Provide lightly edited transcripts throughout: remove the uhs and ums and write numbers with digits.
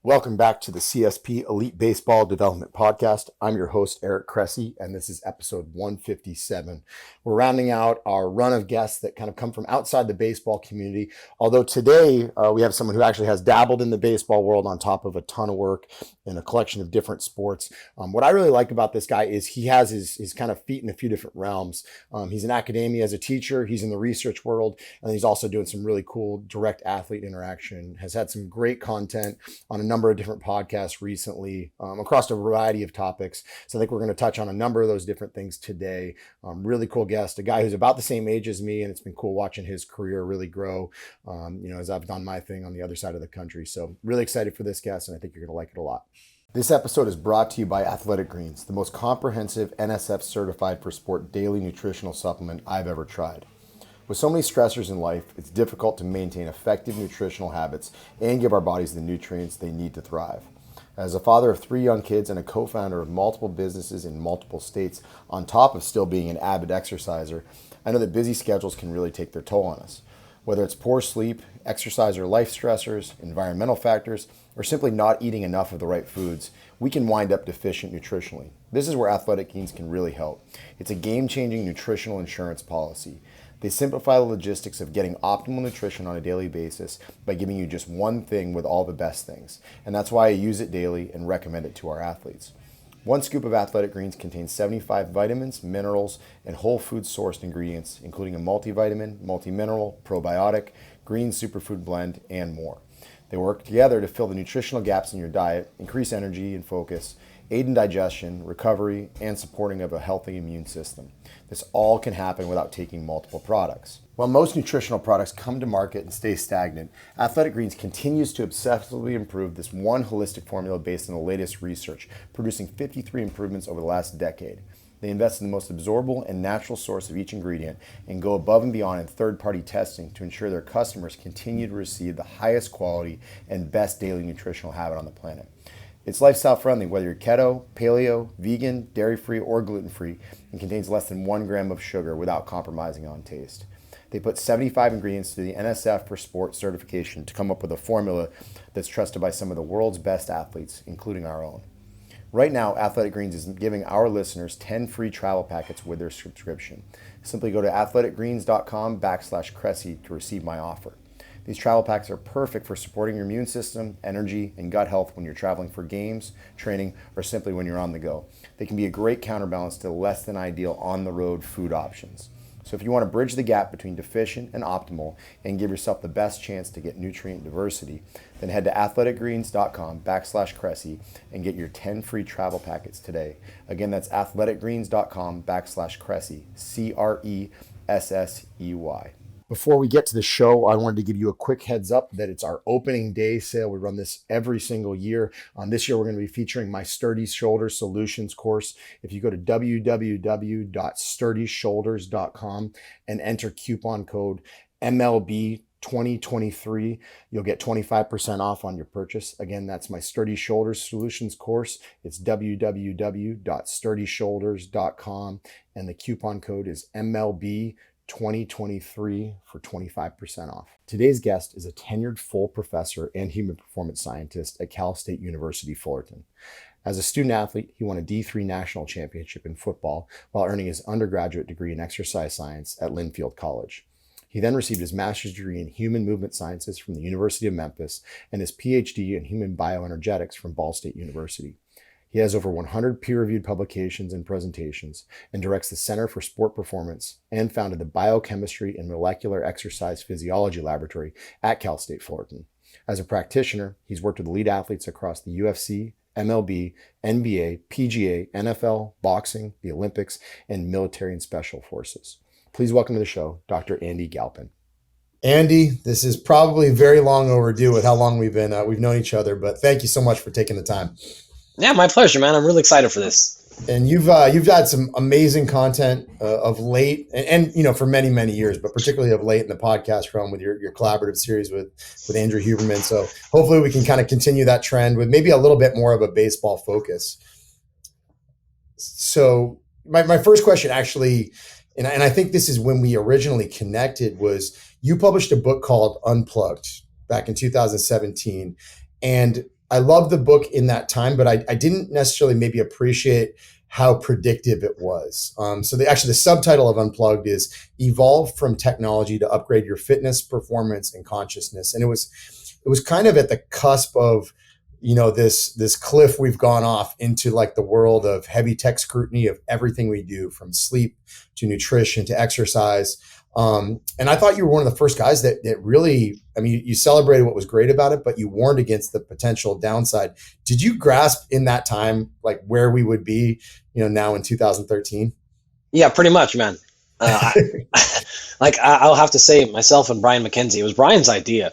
Welcome back to the CSP Elite Baseball Development Podcast. I'm your host, Eric Cressey, and this is episode 157. We're rounding out our run of guests that kind of come from outside the baseball community. Although today we have someone who actually has dabbled in the baseball world on top of a ton of work in a collection of different sports. What I really like about this guy is he has his kind of feet in a few different realms. He's in academia as a teacher, he's in the research world, and he's also doing some really cool direct athlete interaction, has had some great content on a number of different podcasts recently across a variety of topics. So I think we're going to touch on a number of those different things today. Really cool guest, a guy who's about the same age as me, and it's been cool watching his career really grow, as I've done my thing on the other side of the country. So really excited for this guest, and I think you're going to like it a lot. This episode is brought to you by Athletic Greens, the most comprehensive NSF certified for sport daily nutritional supplement I've ever tried. With so many stressors in life, it's difficult to maintain effective nutritional habits and give our bodies the nutrients they need to thrive. As a father of 3 young kids and a co-founder of multiple businesses in multiple states, on top of still being an avid exerciser, I know that busy schedules can really take their toll on us. Whether it's poor sleep, exercise or life stressors, environmental factors, or simply not eating enough of the right foods, we can wind up deficient nutritionally. This is where Athletic Greens can really help. It's a game-changing nutritional insurance policy. They simplify the logistics of getting optimal nutrition on a daily basis by giving you just one thing with all the best things. And that's why I use it daily and recommend it to our athletes. 1 scoop of Athletic Greens contains 75 vitamins, minerals, and whole food sourced ingredients, including a multivitamin, multimineral, probiotic, green superfood blend, and more. They work together to fill the nutritional gaps in your diet, increase energy and focus, aid in digestion, recovery, and supporting of a healthy immune system. This all can happen without taking multiple products. While most nutritional products come to market and stay stagnant, Athletic Greens continues to obsessively improve this one holistic formula based on the latest research, producing 53 improvements over the last decade. They invest in the most absorbable and natural source of each ingredient and go above and beyond in third-party testing to ensure their customers continue to receive the highest quality and best daily nutritional habit on the planet. It's lifestyle friendly, whether you're keto, paleo, vegan, dairy-free, or gluten-free, and contains less than 1 gram of sugar without compromising on taste. They put 75 ingredients through the NSF for Sport certification to come up with a formula that's trusted by some of the world's best athletes, including our own. Right now, Athletic Greens is giving our listeners 10 free travel packets with their subscription. Simply go to athleticgreens.com/Cressey to receive my offer. These travel packs are perfect for supporting your immune system, energy, and gut health when you're traveling for games, training, or simply when you're on the go. They can be a great counterbalance to less than ideal on-the-road food options. So if you want to bridge the gap between deficient and optimal and give yourself the best chance to get nutrient diversity, then head to athleticgreens.com/Cressey and get your 10 free travel packets today. Again, that's athleticgreens.com/Cressey, Cressey. Before we get to the show, I wanted to give you a quick heads up that it's our opening day sale. We run this every single year. This year, we're going to be featuring my Sturdy Shoulder Solutions course. If you go to www.sturdyshoulders.com and enter coupon code MLB 2023, you'll get 25% off on your purchase. Again, that's my Sturdy Shoulders Solutions course. It's www.sturdyshoulders.com and the coupon code is MLB 2023 for 25% off. Today's guest is a tenured full professor and human performance scientist at Cal State University, Fullerton. As a student athlete, he won a D3 national championship in football while earning his undergraduate degree in exercise science at Linfield College. He then received his master's degree in human movement sciences from the University of Memphis and his PhD in human bioenergetics from Ball State University. He has over 100 peer-reviewed publications and presentations and directs the Center for Sport Performance and founded the Biochemistry and Molecular Exercise Physiology Laboratory at Cal State Fullerton. As a practitioner, he's worked with elite athletes across the UFC, MLB, NBA, PGA, NFL, boxing, the Olympics, and military and special forces. Please welcome to the show, Dr. Andy Galpin. Andy, this is probably very long overdue with how long we've known each other, but thank you so much for taking the time. Yeah, my pleasure, man. I'm really excited for this. And you've had some amazing content of late, and for many, many years, but particularly of late in the podcast realm with your collaborative series with Andrew Huberman. So hopefully we can kind of continue that trend with maybe a little bit more of a baseball focus. So my first question actually, and I think this is when we originally connected, was you published a book called Unplugged back in 2017. And I love the book in that time, but I didn't necessarily maybe appreciate how predictive it was. So the subtitle of Unplugged is "Evolve from Technology to Upgrade Your Fitness, Performance, and Consciousness," and it was kind of at the cusp of this cliff we've gone off into, like, the world of heavy tech scrutiny of everything we do, from sleep to nutrition to exercise. And I thought you were one of the first guys that really, I mean, you celebrated what was great about it, but you warned against the potential downside. Did you grasp in that time, like, where we would be, now in 2013? Yeah, pretty much, man. I'll have to say, myself and Brian McKenzie, it was Brian's idea.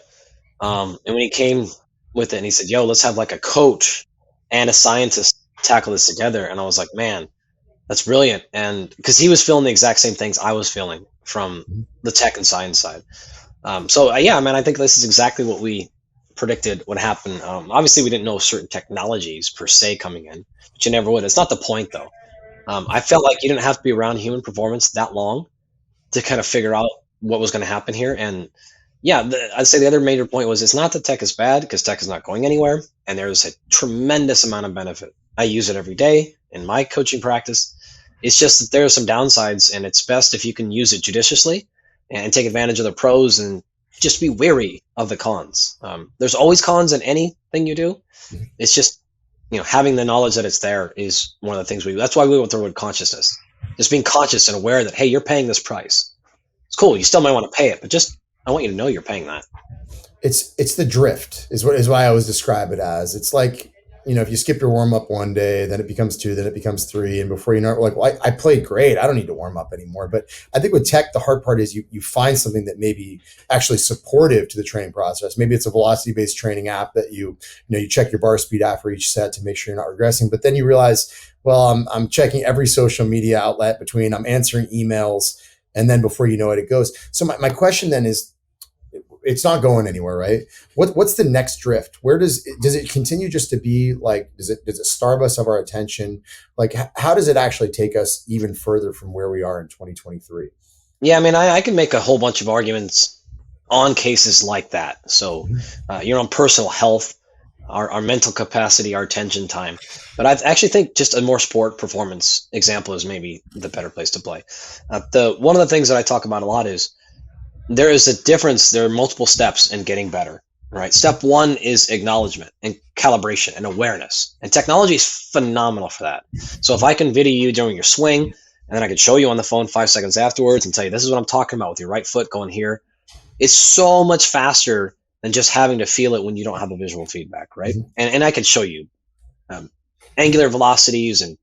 And when he came with it and he said, yo, let's have like a coach and a scientist tackle this together. And I was like, man, that's brilliant. And because he was feeling the exact same things I was feeling from the tech and science side. Yeah, man, I think this is exactly what we predicted would happen. Obviously, we didn't know certain technologies per se coming in, but you never would. It's not the point, though. I felt like you didn't have to be around human performance that long to kind of figure out what was going to happen here. And yeah, I'd say the other major point was, it's not that tech is bad, because tech is not going anywhere. And there's a tremendous amount of benefit. I use it every day in my coaching practice. It's just that there are some downsides, and it's best if you can use it judiciously and take advantage of the pros and just be wary of the cons. There's always cons in anything you do. It's just, having the knowledge that it's there is one of the things that's why we went through with consciousness. Just being conscious and aware that, hey, you're paying this price. It's cool. You still might want to pay it, but just, I want you to know you're paying that. It's the drift is why I always describe it as. It's like, if you skip your warm up one day, then it becomes 2, then it becomes 3. And before you know it, we're like, well, I played great. I don't need to warm up anymore. But I think with tech, the hard part is you find something that may be actually supportive to the training process. Maybe it's a velocity-based training app that you check your bar speed after each set to make sure you're not regressing. But then you realize, well, I'm checking every social media outlet I'm answering emails, and then before you know it, it goes. So my question then is, it's not going anywhere, right? What's the next drift? Where does it continue just to be like, does it starve us of our attention? Like, how does it actually take us even further from where we are in 2023? Yeah, I mean, I can make a whole bunch of arguments on cases like that. So, on personal health, our mental capacity, our attention time. But I actually think just a more sport performance example is maybe the better place to play. One of the things that I talk about a lot is, there is a difference. There are multiple steps in getting better, right? Step 1 is acknowledgement and calibration and awareness. And technology is phenomenal for that. So if I can video you during your swing, and then I can show you on the phone 5 seconds afterwards and tell you, this is what I'm talking about with your right foot going here, it's so much faster than just having to feel it when you don't have the visual feedback, right? And I can show you angular velocities and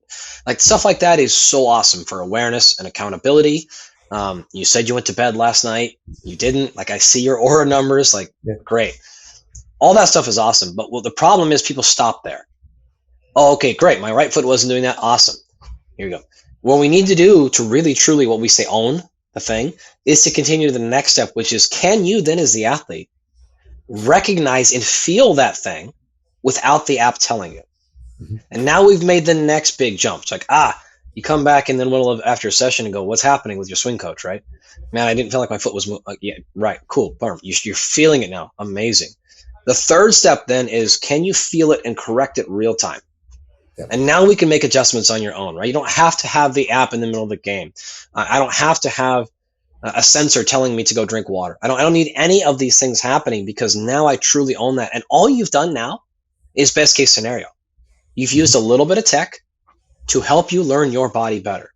like stuff like that is so awesome for awareness and accountability. You said you went to bed last night. You didn't. Like, I see your aura numbers. Like, great. All that stuff is awesome. But the problem is people stop there. Oh, okay, great. My right foot wasn't doing that. Awesome. Here we go. What we need to do to really, truly, what we say, own the thing, is to continue to the next step, which is, can you then, as the athlete, recognize and feel that thing without the app telling you? And now we've made the next big jump. It's like, you come back in the middle of after a session and go, what's happening with your swing coach, right? Man, I didn't feel like my foot was moving. Yeah, right, cool, you're feeling it now. Amazing. The third step then is, can you feel it and correct it real time? And now we can make adjustments on your own, right? You don't have to have the app in the middle of the game. I don't have to have a sensor telling me to go drink water. I don't need any of these things happening, because now I truly own that. And all you've done now is best case scenario. You've used a little bit of tech to help you learn your body better.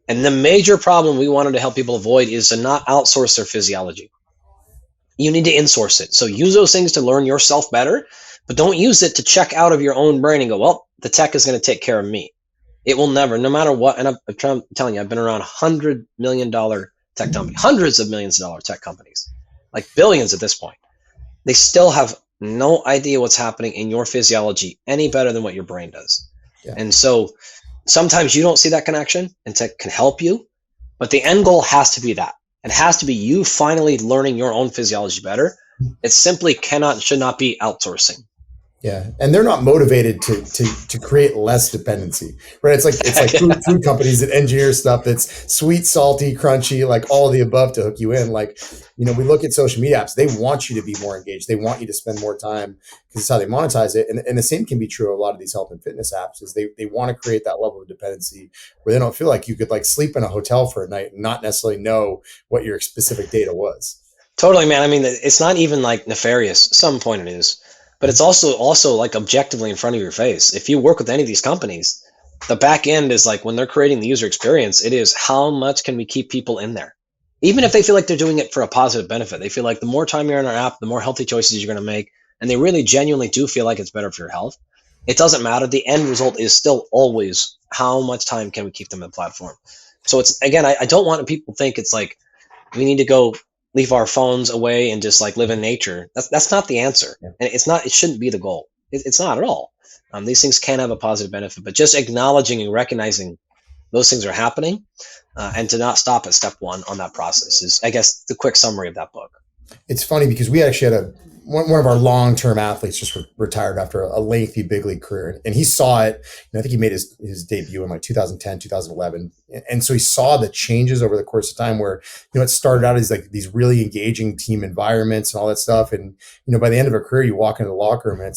And the major problem we wanted to help people avoid is to not outsource their physiology. You need to insource it. So use those things to learn yourself better, but don't use it to check out of your own brain and go, well, the tech is going to take care of me. It will never, no matter what. And I'm telling you, I've been around $100 million tech companies, hundreds of millions of dollar tech companies, like billions at this point. They still have no idea what's happening in your physiology any better than what your brain does. And so sometimes you don't see that connection, and tech can help you, but the end goal has to be that. It has to be you finally learning your own physiology better. It simply should not be outsourcing. Yeah, and they're not motivated to create less dependency, right? It's like food companies that engineer stuff that's sweet, salty, crunchy, like all the above to hook you in. Like, we look at social media apps; they want you to be more engaged. They want you to spend more time because it's how they monetize it. And the same can be true of a lot of these health and fitness apps. Is they want to create that level of dependency where they don't feel like you could like sleep in a hotel for a night and not necessarily know what your specific data was. Totally, man. I mean, it's not even like nefarious. Some point it is, but it's also like objectively in front of your face. If you work with any of these companies, the back end is like when they're creating the user experience, it is how much can we keep people in there? Even if they feel like they're doing it for a positive benefit, they feel like the more time you're in our app, the more healthy choices you're going to make. And they really genuinely do feel like it's better for your health. It doesn't matter. The end result is still always how much time can we keep them in the platform. So it's, again, I don't want people to think it's like we need to go leave our phones away and just like live in nature. That's not the answer. Yeah. And it shouldn't be the goal. It's not at all. These things can have a positive benefit, but just acknowledging and recognizing those things are happening, and to not stop at step one on that process is, I guess, the quick summary of that book. It's funny because we actually had one of our long-term athletes just retired after a lengthy big league career. And he saw it. I think he made his debut in like 2010, 2011. And so he saw the changes over the course of time where, it started out as like these really engaging team environments and all that stuff. And, by the end of a career, you walk into the locker room and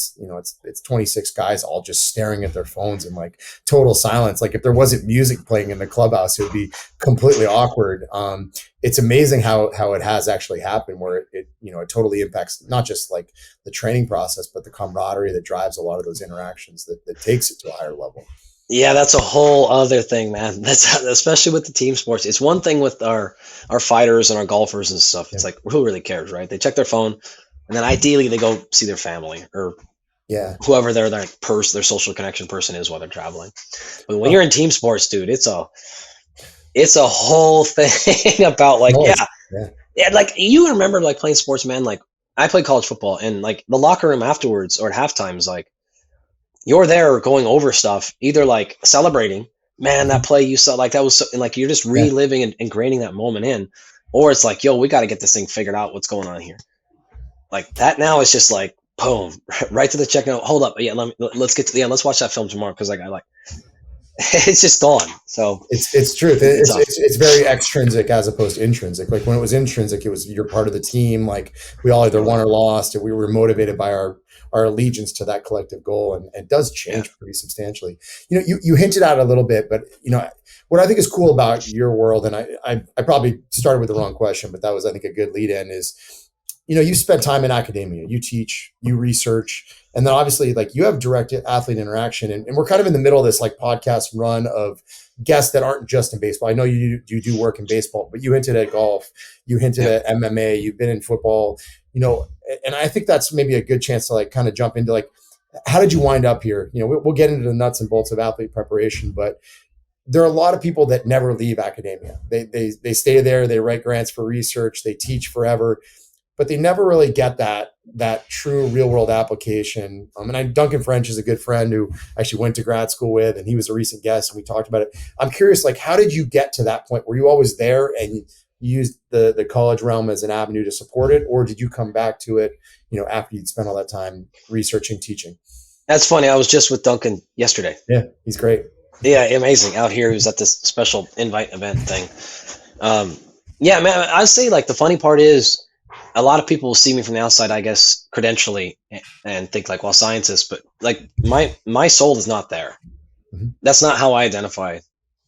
it's 26 guys all just staring at their phones in like total silence. Like if there wasn't music playing in the clubhouse, it would be completely awkward. It's amazing how it has actually happened where it totally impacts not just like the training process, but the camaraderie that drives a lot of those interactions that takes it to a higher level. Yeah, that's a whole other thing, man. That's especially with the team sports. It's one thing with our fighters and our golfers and stuff. It's like, who really cares, right? They check their phone and then ideally they go see their family or whoever their social connection person is while they're traveling. But when you're in team sports, dude, it's a whole thing about like, like you remember like playing sports, man. Like I played college football and like the locker room afterwards or at halftime is like, you're there going over stuff, either like celebrating, man, that play you saw, like that was so, and like you're just reliving and ingraining that moment in, or it's like, yo, we got to get this thing figured out. What's going on here? Like that now is just like, boom, right to the check. No, hold up, let's watch that film tomorrow because like I like. It's just gone. So it's truth. It's very extrinsic as opposed to intrinsic. Like when it was intrinsic, it was you're part of the team. Like we all either won or lost, and we were motivated by our allegiance to that collective goal. And it does change pretty substantially. You hinted at it a little bit, but what I think is cool about your world, and I probably started with the wrong question, but that was I think a good lead in is, you spend time in academia, you teach, you research, and then obviously like you have direct athlete interaction. And we're kind of in the middle of this like podcast run of guests that aren't just in baseball. I know you do work in baseball, but you hinted at golf, you hinted at MMA, you've been in football, and I think that's maybe a good chance to like kind of jump into like, how did you wind up here? We'll get into the nuts and bolts of athlete preparation, but there are a lot of people that never leave academia. They stay there, they write grants for research, they teach forever, but they never really get that true real world application. And Duncan French is a good friend who I actually went to grad school with, and he was a recent guest and we talked about it. I'm curious, like, how did you get to that point? Were you always there and you used the college realm as an avenue to support it? Or did you come back to it, after you'd spent all that time researching, teaching? That's funny. I was just with Duncan yesterday. Yeah, he's great. Yeah, amazing. Out here, who's at this special invite event thing. Yeah, man, I'd say like the funny part is, a lot of people will see me from the outside, I guess, credentially and think like, well, scientist, but like my soul is not there. Mm-hmm. That's not how I identify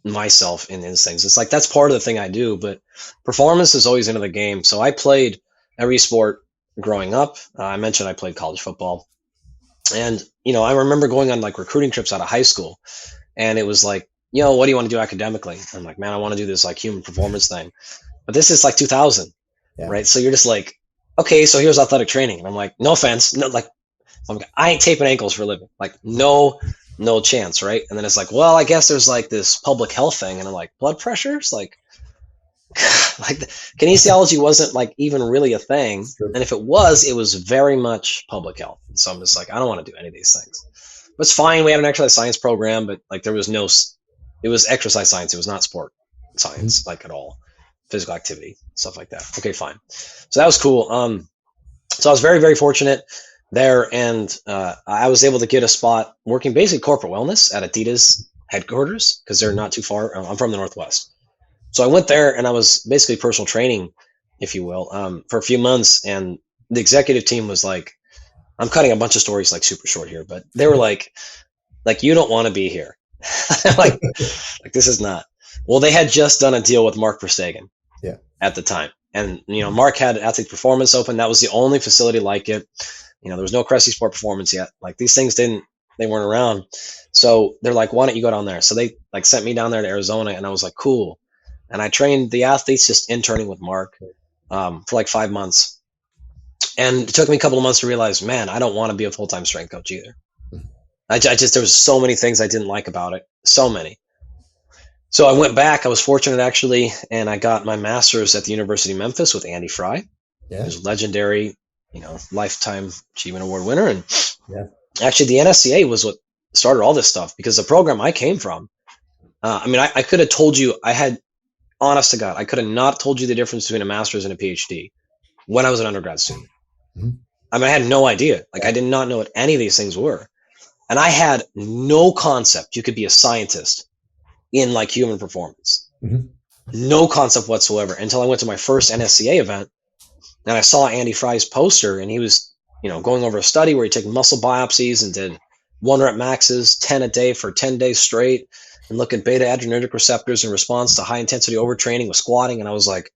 myself in these things. It's like, that's part of the thing I do, but performance is always into the game. So I played every sport growing up. I mentioned I played college football, and, I remember going on like recruiting trips out of high school, and it was like, what do you want to do academically? I'm like, man, I want to do this like human performance thing, but this is like 2000. Yeah. Right. So you're just like, okay, so here's athletic training. And I'm like, no offense. No, like, I ain't taping ankles for a living. Like, no chance. Right. And then it's like, well, I guess there's like this public health thing. And I'm like, blood pressures? Like kinesiology wasn't like even really a thing. And if it was very much public health. And so I'm just like, I don't want to do any of these things. But it's fine. We had an exercise science program, but like it was exercise science. It was not sport science, like at all. Physical activity, stuff like that. Okay, fine. So that was cool. So I was very, very fortunate. there, and I was able to get a spot working basically corporate wellness at Adidas headquarters because they're not too far. I'm from the Northwest. So I went there and I was basically personal training, if you will, for a few months. And the executive team was like, I'm cutting a bunch of stories like super short here, but they were like you don't want to be here. like, like this is not. Well, they had just done a deal with Mark Verstegen at the time. And, Mark had Athlete Performance open. That was the only facility like it. There was no Cressey Sport Performance yet. Like these things they weren't around. So they're like, why don't you go down there? So they like sent me down there to Arizona, and I was like, cool. And I trained the athletes just interning with Mark for like 5 months. And it took me a couple of months to realize, man, I don't want to be a full-time strength coach either. I just, there was so many things I didn't like about it. So many. So I went back. I was fortunate actually, and I got my master's at the University of Memphis with Andy Fry. Yeah. Who's a legendary, lifetime achievement award winner. And actually the NSCA was what started all this stuff, because the program I came from, I could have told you, honest to God, I could have not told you the difference between a master's and a PhD when I was an undergrad student. Mm-hmm. I had no idea. Like I did not know what any of these things were. And I had no concept you could be a scientist in like human performance. Mm-hmm. No concept whatsoever until I went to my first NSCA event and I saw Andy Fry's poster, and he was, going over a study where he took muscle biopsies and did 1 rep maxes, 10 a day for 10 days straight, and look at beta adrenergic receptors in response to high intensity overtraining with squatting. And I was like,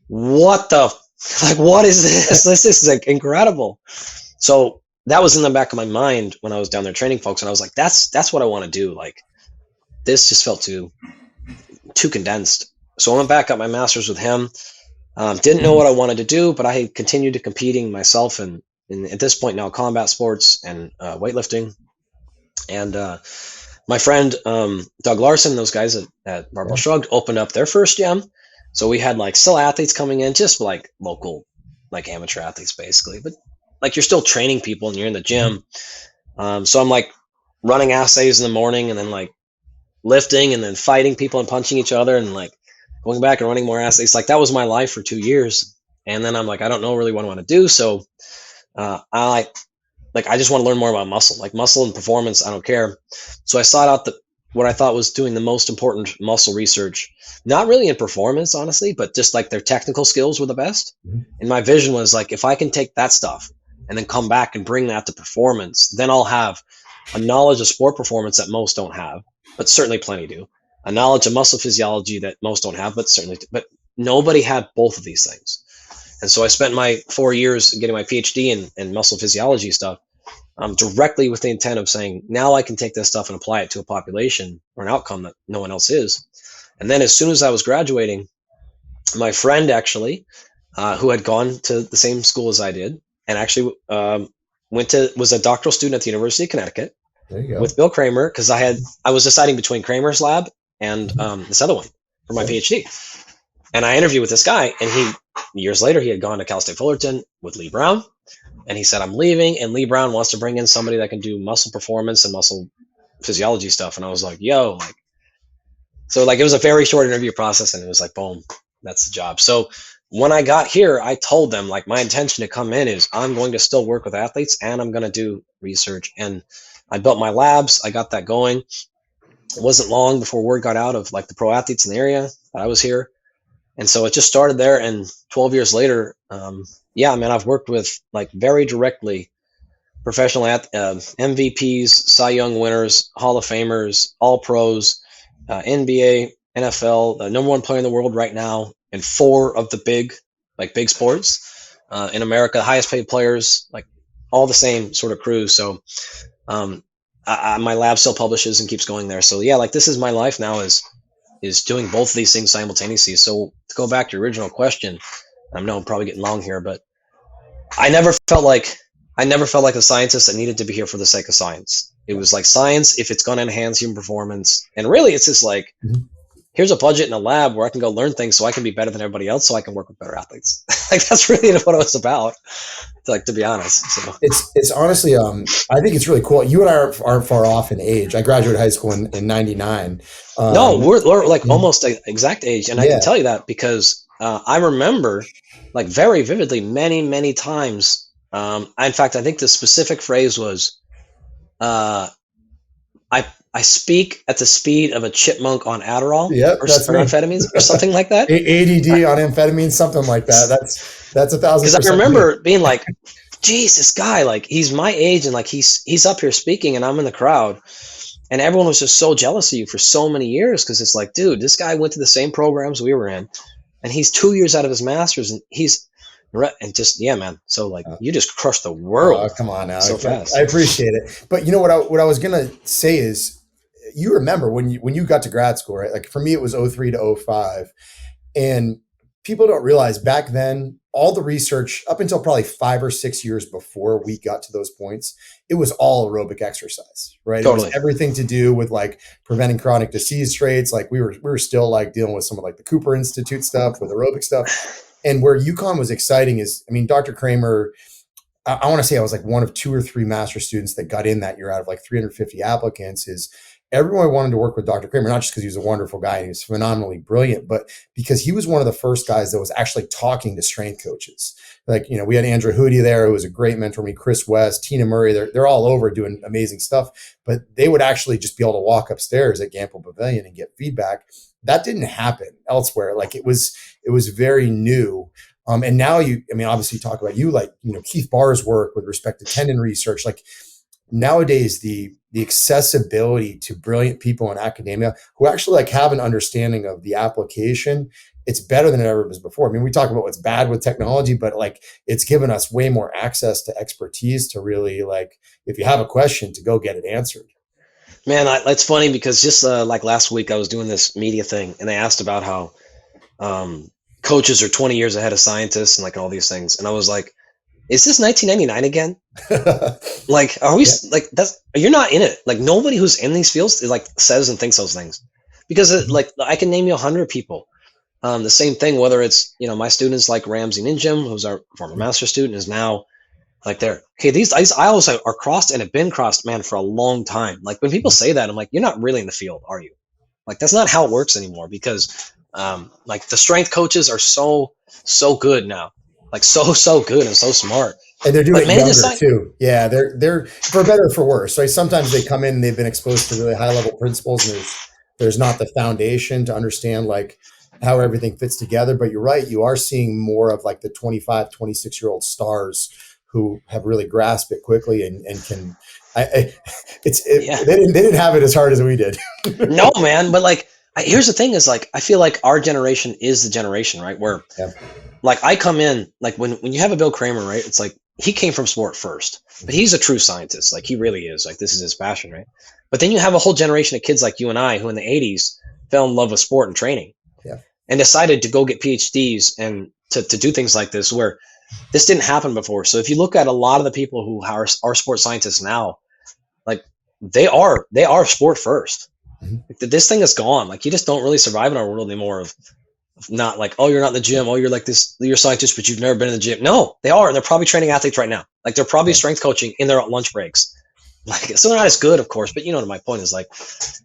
what is this? This is like incredible. So that was in the back of my mind when I was down there training folks. And I was like, that's what I want to do. Like this just felt too condensed. So I went back, got my master's with him. Didn't know what I wanted to do, but I had continued to competing myself in at this point now combat sports and weightlifting. And my friend Doug Larson, those guys at Barbell Shrugged, opened up their first gym. So we had like still athletes coming in, just like local, like amateur athletes basically, but like you're still training people and you're in the gym. So I'm like running assays in the morning and then like lifting and then fighting people and punching each other and like going back and running more assays. Like that was my life for 2 years. And then I'm like, I don't know really what I want to do. So I just want to learn more about muscle and performance. I don't care. So I sought out what I thought was doing the most important muscle research, not really in performance, honestly, but just like their technical skills were the best. Mm-hmm. And my vision was like, if I can take that stuff and then come back and bring that to performance, then I'll have a knowledge of sport performance that most don't have, but certainly plenty do. A knowledge of muscle physiology that most don't have, but nobody had both of these things. And so I spent my 4 years getting my PhD in muscle physiology stuff, directly with the intent of saying, now I can take this stuff and apply it to a population or an outcome that no one else is. And then as soon as I was graduating, my friend actually, who had gone to the same school as I did, and actually was a doctoral student at the University of Connecticut with Bill Kramer, because I was deciding between Kramer's lab and this other one for my PhD. And I interviewed with this guy, and years later, he had gone to Cal State Fullerton with Lee Brown. And he said, I'm leaving, and Lee Brown wants to bring in somebody that can do muscle performance and muscle physiology stuff. And I was like, yo, so it was a very short interview process, and it was like, boom, that's the job. So when I got here, I told them like my intention to come in is I'm going to still work with athletes and I'm going to do research. And I built my labs. I got that going. It wasn't long before word got out of like the pro athletes in the area that I was here. And so it just started there. And 12 years later, I've worked with like very directly professional MVPs, Cy Young winners, Hall of Famers, all pros, NBA, NFL, the number one player in the world right now in 4 of the big sports in America, highest paid players, like all the same sort of crews. So my lab still publishes and keeps going there. So yeah, like this is my life now is doing both of these things simultaneously. So to go back to your original question, I know I'm probably getting long here, but I never felt like a scientist that needed to be here for the sake of science. It was like science, if it's going to enhance human performance. And really it's just like, here's a budget in a lab where I can go learn things so I can be better than everybody else, so I can work with better athletes. Like that's really what it was about, like, to be honest. So it's honestly, I think it's really cool. You and I aren't far off in age. I graduated high school in 99. No, we're like almost the exact age. And I can tell you that because I remember like very vividly many, many times In fact, I think the specific phrase was, uh, I speak at the speed of a chipmunk on Adderall Yep, that's or me. amphetamines or something like that. ADD on amphetamines, something like that. That's Because I 1,000% me. remember being like, "Geez, this guy, like, he's my age, and like he's up here speaking, and I'm in the crowd." And everyone was just so jealous of you for so many years because it's like, dude, this guy went to the same programs we were in, and he's 2 years out of his master's, and and just yeah, man. So like, you just crushed the world Come on now. so I fast. appreciate it. But you know what I was going to say is, you remember when you got to grad school, right? Like for me, it was '03 to '05. And people don't realize back then, all the research up until probably 5 or 6 years before we got to those points, it was all aerobic exercise, right? It was Totally. everything to do with like preventing chronic disease traits. Like we were still like dealing with some of like the Cooper Institute stuff with aerobic stuff. And where UConn was exciting is, I mean, Dr. Kramer, I want to say I was like one of 2 or 3 master students that got in that year out of like 350 applicants. Is everyone wanted to work with Dr. Kramer, not just because he was a wonderful guy and he was phenomenally brilliant, but because he was one of the first guys that was actually talking to strength coaches. Like, we had Andrew Hootie there, who was a great mentor to me, Chris West, Tina Murray, they're all over doing amazing stuff, but they would actually just be able to walk upstairs at Galpin Pavilion and get feedback. That didn't happen elsewhere. Like it was very new. And now obviously you talk about Keith Barr's work with respect to tendon research. Like nowadays, the accessibility to brilliant people in academia who actually like have an understanding of the application, it's better than it ever was before. I mean, we talk about what's bad with technology, but like it's given us way more access to expertise to really like, if you have a question, to go get it answered. Man, it's funny because just like last week, I was doing this media thing, and they asked about how um, coaches are 20 years ahead of scientists and like all these things, and I was like, "Is this 1999 again? Like, are we Yeah. like that's you're not in it? Like, nobody who's in these fields like says and thinks those things because like I can name you 100 people. The same thing, whether it's my students like Ramsey Ninjam, who's our former master student, is now like they're okay. These aisles are crossed and have been crossed, man, for a long time. Like when people say that, I'm like, you're not really in the field, are you? Like that's not how it works anymore because like the strength coaches are so good now, like so good and so smart. And they're doing But it many younger decide, too. Yeah, they're for better or for worse. Right? Sometimes they come in and they've been exposed to really high level principles, and there's not the foundation to understand like how everything fits together. But you're right, you are seeing more of like the 25, 26-year-old stars who have really grasped it quickly and can. yeah. They didn't have it as hard as we did. No, man. But like, here's the thing: is like I feel like our generation is the generation, right? Where Yeah. like I come in like when you have a Bill Kramer, right? It's like he came from sport first, but he's a true scientist. Like he really is. Like this is his passion, right? But then you have a whole generation of kids like you and I who in the 80s fell in love with sport and training Yeah. and decided to go get PhDs and to do things like this where this didn't happen before. So if you look at a lot of the people who are sports scientists now, like they are sport first. Mhm. Like, this thing is gone. Like you just don't really survive in our world anymore of not like, oh, you're not in the gym. Oh, you're like this, you're a scientist, but you've never been in the gym. No, they are. They're probably training athletes right now. Like they're probably Yeah. strength coaching in their lunch breaks. Like, so they're not as good, of course, but you know what my point is like,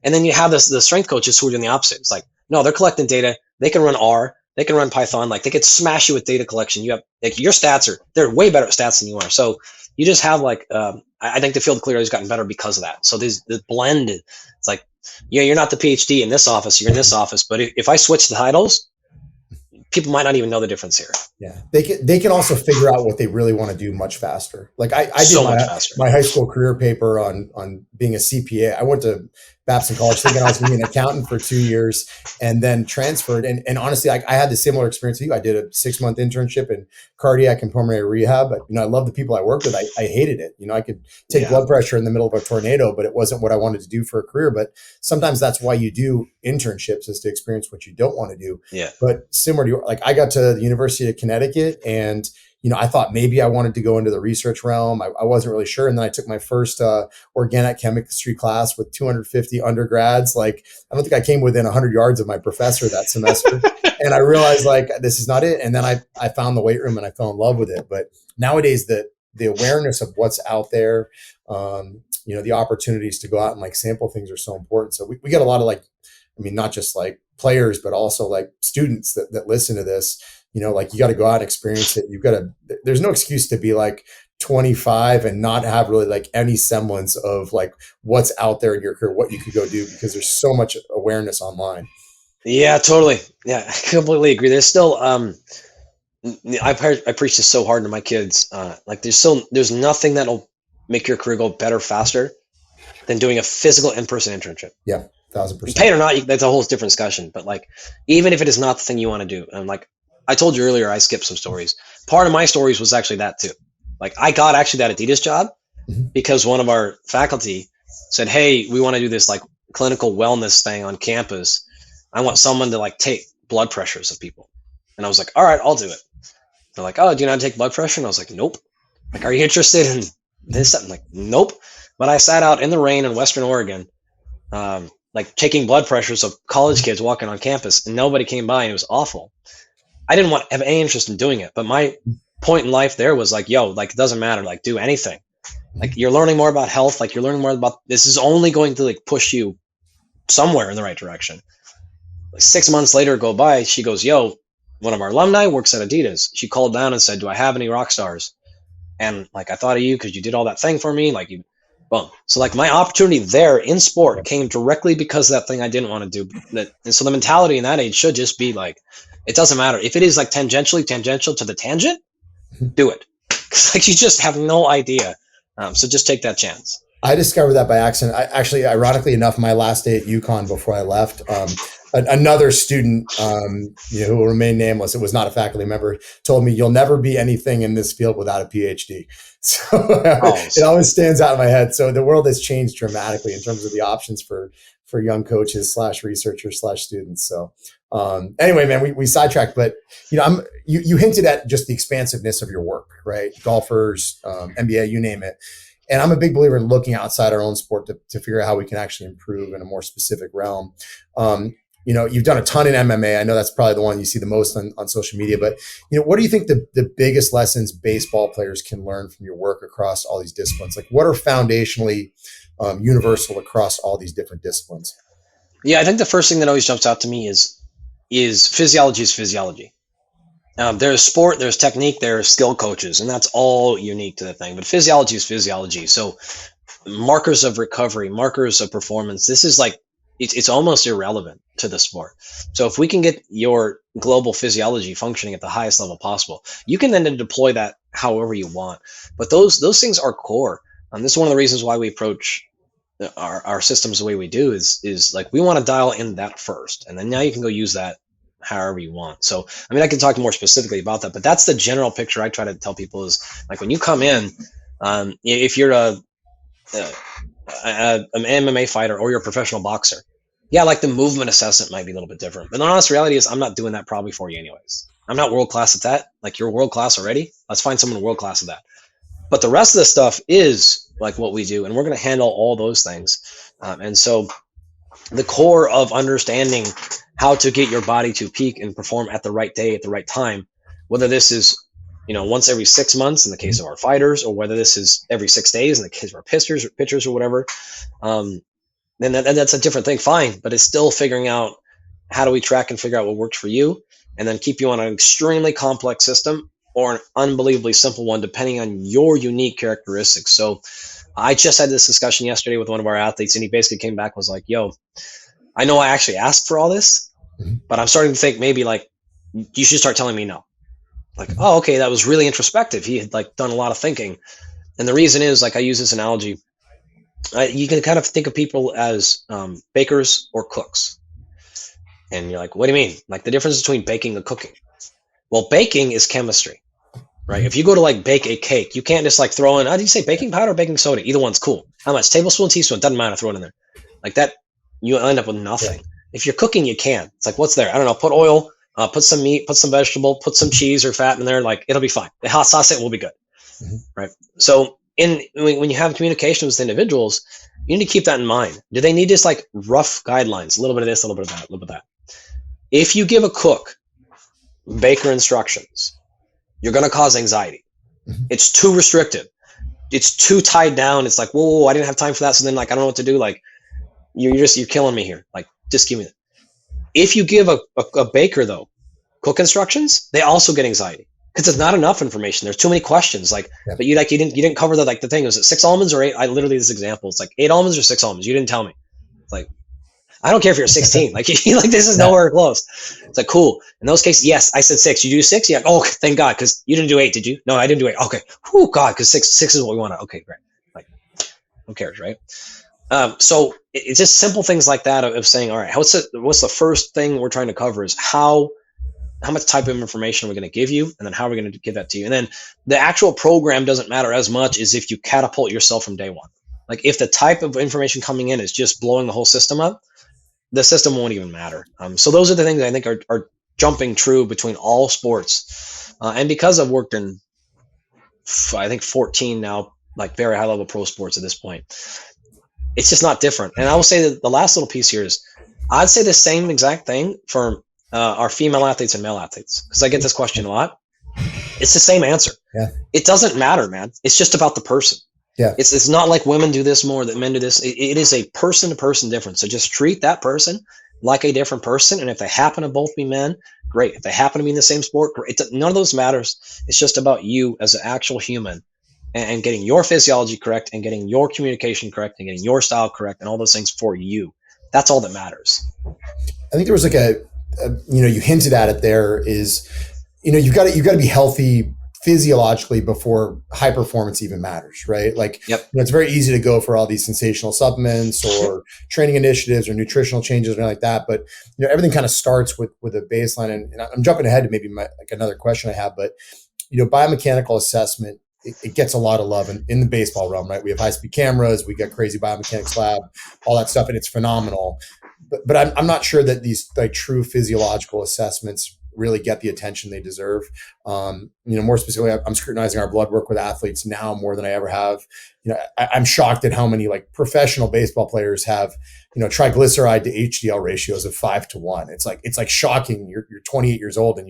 and then you have the strength coaches who are doing the opposite. It's like, no, they're collecting data. They can run R, they can run Python. Like they could smash you with data collection. You have like your stats they're way better at stats than you are. So you just have like, I think the field clearly has gotten better because of that. So the blend, it's like, yeah, you're not the PhD in this office. You're in this office. But if I switch the titles, people might not even know the difference here. Yeah, they can also figure out what they really want to do much faster. Like I did So much faster. my high school career paper on being a CPA. I went to Babson College thinking I was going to be an accountant for 2 years, and then transferred. And honestly, I had the similar experience to you. I did a 6-month internship in cardiac and pulmonary rehab. But I love the people I worked with. I hated it. I could take Yeah. blood pressure in the middle of a tornado, but it wasn't what I wanted to do for a career. But sometimes that's why you do internships, is to experience what you don't want to do. Yeah. But similar to like I got to the University of Connecticut, and I thought maybe I wanted to go into the research realm. I wasn't really sure, and then I took my first organic chemistry class with 250 undergrads. Like I don't think I came within 100 yards of my professor that semester, and I realized like this is not it. And then I found the weight room and I fell in love with it. But nowadays the awareness of what's out there, the opportunities to go out and like sample things are so important. So we get a lot of like, not just like players, but also like students that listen to this, like you got to go out and experience it. There's no excuse to be like 25 and not have really like any semblance of like what's out there in your career, what you could go do, because there's so much awareness online. Yeah, totally. Yeah, I completely agree. There's still I preach this so hard to my kids. Like there's nothing that'll make your career go better faster than doing a physical in-person internship. Yeah, 1,000%. Paid or not, that's a whole different discussion. But like, even if it is not the thing you want to do, and like I told you earlier, I skipped some stories. Part of my stories was actually that too. Like I got actually that Adidas job because one of our faculty said, "Hey, we want to do this like clinical wellness thing on campus. I want someone to like take blood pressures of people." And I was like, "All right, I'll do it." They're like, "Oh, do you know how to take blood pressure?" And I was like, "Nope." Like, "Are you interested in this?" I'm like, "Nope." But I sat out in the rain in Western Oregon, like taking blood pressures of college kids walking on campus, and nobody came by, and it was awful. I didn't have any interest in doing it, but my point in life there was like, yo, like it doesn't matter, like do anything. Like you're learning more about health, like you're learning more about this is only going to like push you somewhere in the right direction. Like 6 months later go by, she goes, yo, one of our alumni works at Adidas. She called down and said, do I have any rock stars? And like I thought of you because you did all that thing for me. Like you boom. So like my opportunity there in sport came directly because of that thing I didn't want to do. And so the mentality in that age should just be like, it doesn't matter. If it is like tangential to the tangent, do it. Because like you just have no idea. So just take that chance. I discovered that by accident. Actually, ironically enough, my last day at UConn before I left, another student, who will remain nameless, it was not a faculty member, told me, you'll never be anything in this field without a PhD. So it always stands out in my head. So the world has changed dramatically in terms of the options for young coaches / researchers / students. So anyway, man, we sidetracked, but you hinted at just the expansiveness of your work, right? Golfers, NBA, you name it. And I'm a big believer in looking outside our own sport to figure out how we can actually improve in a more specific realm. You've done a ton in MMA. I know that's probably the one you see the most on social media, but what do you think the biggest lessons baseball players can learn from your work across all these disciplines? Like what are foundationally universal across all these different disciplines? Yeah, I think the first thing that always jumps out to me is physiology is physiology. There's sport, there's technique, there's skill coaches, and that's all unique to the thing. But physiology is physiology. So markers of recovery, markers of performance, this is like, it's almost irrelevant to the sport. So if we can get your global physiology functioning at the highest level possible, you can then deploy that however you want. But those things are core. This is one of the reasons why we approach our systems the way we do is like we want to dial in that first, and then now you can go use that however you want. So, I mean, I can talk more specifically about that, but that's the general picture I try to tell people is like when you come in, if you're an MMA fighter or you're a professional boxer, yeah, like the movement assessment might be a little bit different. But the honest reality is I'm not doing that probably for you anyways. I'm not world class at that. Like you're world class already. Let's find someone world class at that. But the rest of the stuff is like what we do, and we're going to handle all those things. And so the core of understanding how to get your body to peak and perform at the right day, at the right time, whether this is, once every 6 months in the case of our fighters, or whether this is every 6 days in the case of our pitchers or whatever, then that's a different thing. Fine. But it's still figuring out how do we track and figure out what works for you and then keep you on an extremely complex system or an unbelievably simple one, depending on your unique characteristics. So I just had this discussion yesterday with one of our athletes, and he basically came back and was like, yo, I know I actually asked for all this, but I'm starting to think maybe like you should start telling me no. Like, oh, okay, that was really introspective. He had like done a lot of thinking. And the reason is, like, I use this analogy. You can kind of think of people as bakers or cooks. And you're like, what do you mean? Like the difference between baking and cooking. Well, baking is chemistry, right? If you go to like bake a cake, you can't just like throw in, how do you say, baking powder or baking soda? Either one's cool. How much? Tablespoon, teaspoon, doesn't matter, throw it in there. Like that, you end up with nothing. Yeah. If you're cooking, you can. It's like, what's there? I don't know, put oil, put some meat, put some vegetable, put some cheese or fat in there. Like, it'll be fine. The hot sauce, it will be good, right? So when you have communication with individuals, you need to keep that in mind. Do they need just like rough guidelines? A little bit of this, a little bit of that, a little bit of that. If you give a cook baker instructions, you're going to cause anxiety. It's too restrictive. It's too tied down. It's like, whoa, I didn't have time for that. So then like, I don't know what to do. Like you're killing me here. Like, just give me that. If you give a baker though, cook instructions, they also get anxiety because it's not enough information. There's too many questions. Like, Yeah. but you didn't cover the thing. Was it 6 almonds or 8? I literally this example. It's like 8 almonds or 6 almonds. You didn't tell me. It's like, I don't care if you're 16. Like, like this is nowhere close. It's like, cool. In those cases, yes, I said 6. You do 6? Yeah. Oh, thank God, because you didn't do 8, did you? No, I didn't do 8. Okay. Oh God, because 6 is what we want. Okay, great. Like, who cares, right? So it's just simple things like that of saying, all right, what's the first thing we're trying to cover is how much type of information are we going to give you, and then how are we going to give that to you, and then the actual program doesn't matter as much as if you catapult yourself from day one. Like if the type of information coming in is just blowing the whole system up, the system won't even matter. So those are the things I think are jumping true between all sports, and because I've worked in I think 14 now, like very high level pro sports at this point, it's just not different. And I will say that the last little piece here is I'd say the same exact thing for our female athletes and male athletes, because I get this question a lot. It's the same answer. Yeah. It doesn't matter, man. It's just about the person. Yeah. It's not like women do this more than men do this. It is a person to person difference. So just treat that person like a different person. And if they happen to both be men, great. If they happen to be in the same sport, great. None of those matters. It's just about you as an actual human and getting your physiology correct and getting your communication correct and getting your style correct and all those things for you. That's all that matters. I think there was like you hinted at it there is, you've got to be healthy physiologically before high performance even matters, right? Like, yep. It's very easy to go for all these sensational supplements or training initiatives or nutritional changes or anything like that. But, everything kind of starts with a baseline. And I'm jumping ahead to maybe another question I have, but, biomechanical assessment, it gets a lot of love in the baseball realm, right? We have high-speed cameras, we got Crazy Biomechanics Lab, all that stuff, and it's phenomenal. But I'm not sure that these like true physiological assessments really get the attention they deserve. More specifically, I'm scrutinizing our blood work with athletes now more than I ever have. I'm shocked at how many like professional baseball players have, triglyceride to HDL ratios of 5-1. It's like shocking. You're 28 years old and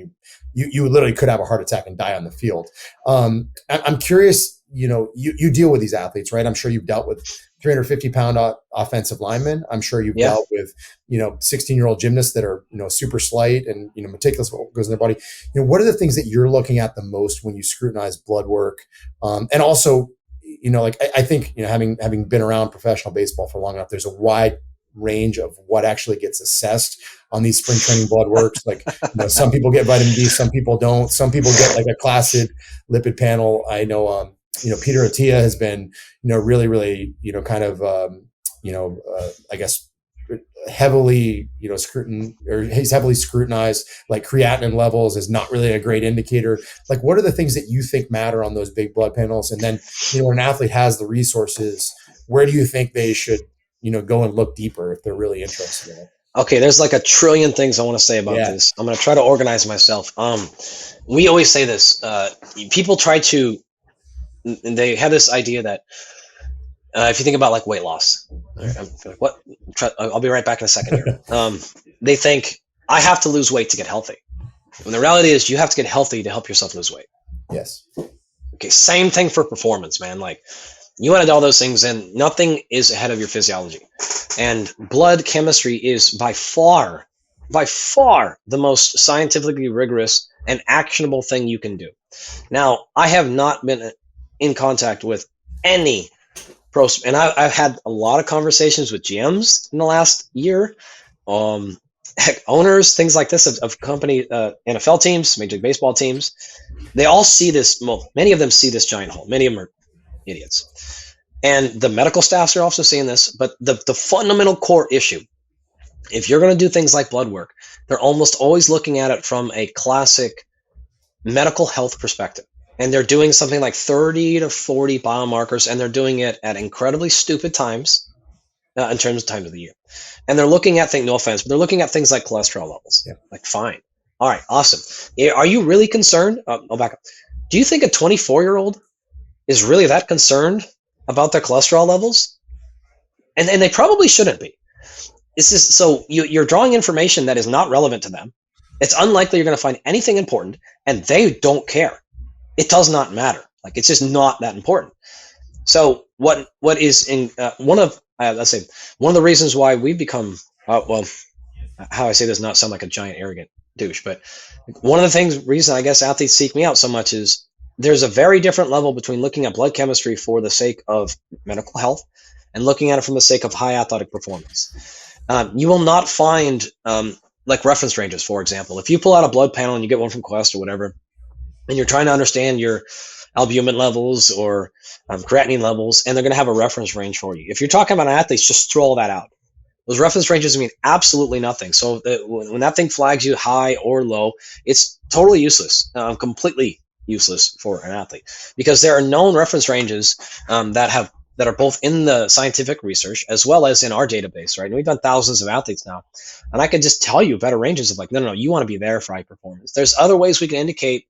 you literally could have a heart attack and die on the field. I'm curious, you deal with these athletes, right? I'm sure you've dealt with 350-pound offensive linemen. I'm sure you've dealt with, 16-year-old gymnasts that are, super slight and, meticulous what goes in their body. What are the things that you're looking at the most when you scrutinize blood work? And also, I think, having been around professional baseball for long enough, there's a wide range of what actually gets assessed on these spring training blood works. Like, some people get vitamin D, some people don't. Some people get like a classic lipid panel. I know, Peter Attia has been, really, really, I guess heavily, he's heavily scrutinized. Like creatinine levels is not really a great indicator. Like, what are the things that you think matter on those big blood panels? And then, when an athlete has the resources, where do you think they should, go and look deeper if they're really interested in it? Okay, there's like a trillion things I want to say about this. I'm going to try to organize myself. We always say this. People try to, they have this idea that if you think about like weight loss, what? I'll be right back in a second here. They think I have to lose weight to get healthy. When the reality is you have to get healthy to help yourself lose weight. Yes. Okay. Same thing for performance, man. Like you added all those things in, nothing is ahead of your physiology. And blood chemistry is by far the most scientifically rigorous and actionable thing you can do. Now, I have not been in contact with any pros, and I've had a lot of conversations with GMs in the last year, owners, things like this of company, NFL teams, Major League Baseball teams. They all see this. Well, many of them see this giant hole. Many of them are idiots, and the medical staffs are also seeing this. But the fundamental core issue, if you're going to do things like blood work, they're almost always looking at it from a classic medical health perspective. And they're doing something like 30 to 40 biomarkers, and they're doing it at incredibly stupid times in terms of times of the year. And they're looking at things, no offense, but they're looking at things like cholesterol levels. Yeah. Like, fine. All right, awesome. Are you really concerned? I'll back up. Do you think a 24-year-old is really that concerned about their cholesterol levels? And they probably shouldn't be. This is so you're drawing information that is not relevant to them. It's unlikely you're going to find anything important, and they don't care. It does not matter. Like, it's just not that important. So what is in one of the reasons why we've become how I say this not sound like a giant arrogant douche, but one of the reason I guess athletes seek me out so much is there's a very different level between looking at blood chemistry for the sake of medical health and looking at it from the sake of high athletic performance. You will not find like reference ranges, for example. If you pull out a blood panel and you get one from Quest or whatever, and you're trying to understand your albumin levels or creatinine levels, and they're going to have a reference range for you. If you're talking about athletes, just throw all that out. Those reference ranges mean absolutely nothing. So when that thing flags you high or low, it's totally useless, completely useless for an athlete, because there are known reference ranges that are both in the scientific research as well as in our database, right? And we've done thousands of athletes now, and I could just tell you better ranges of like, no, you want to be there for high performance. There's other ways we can indicate,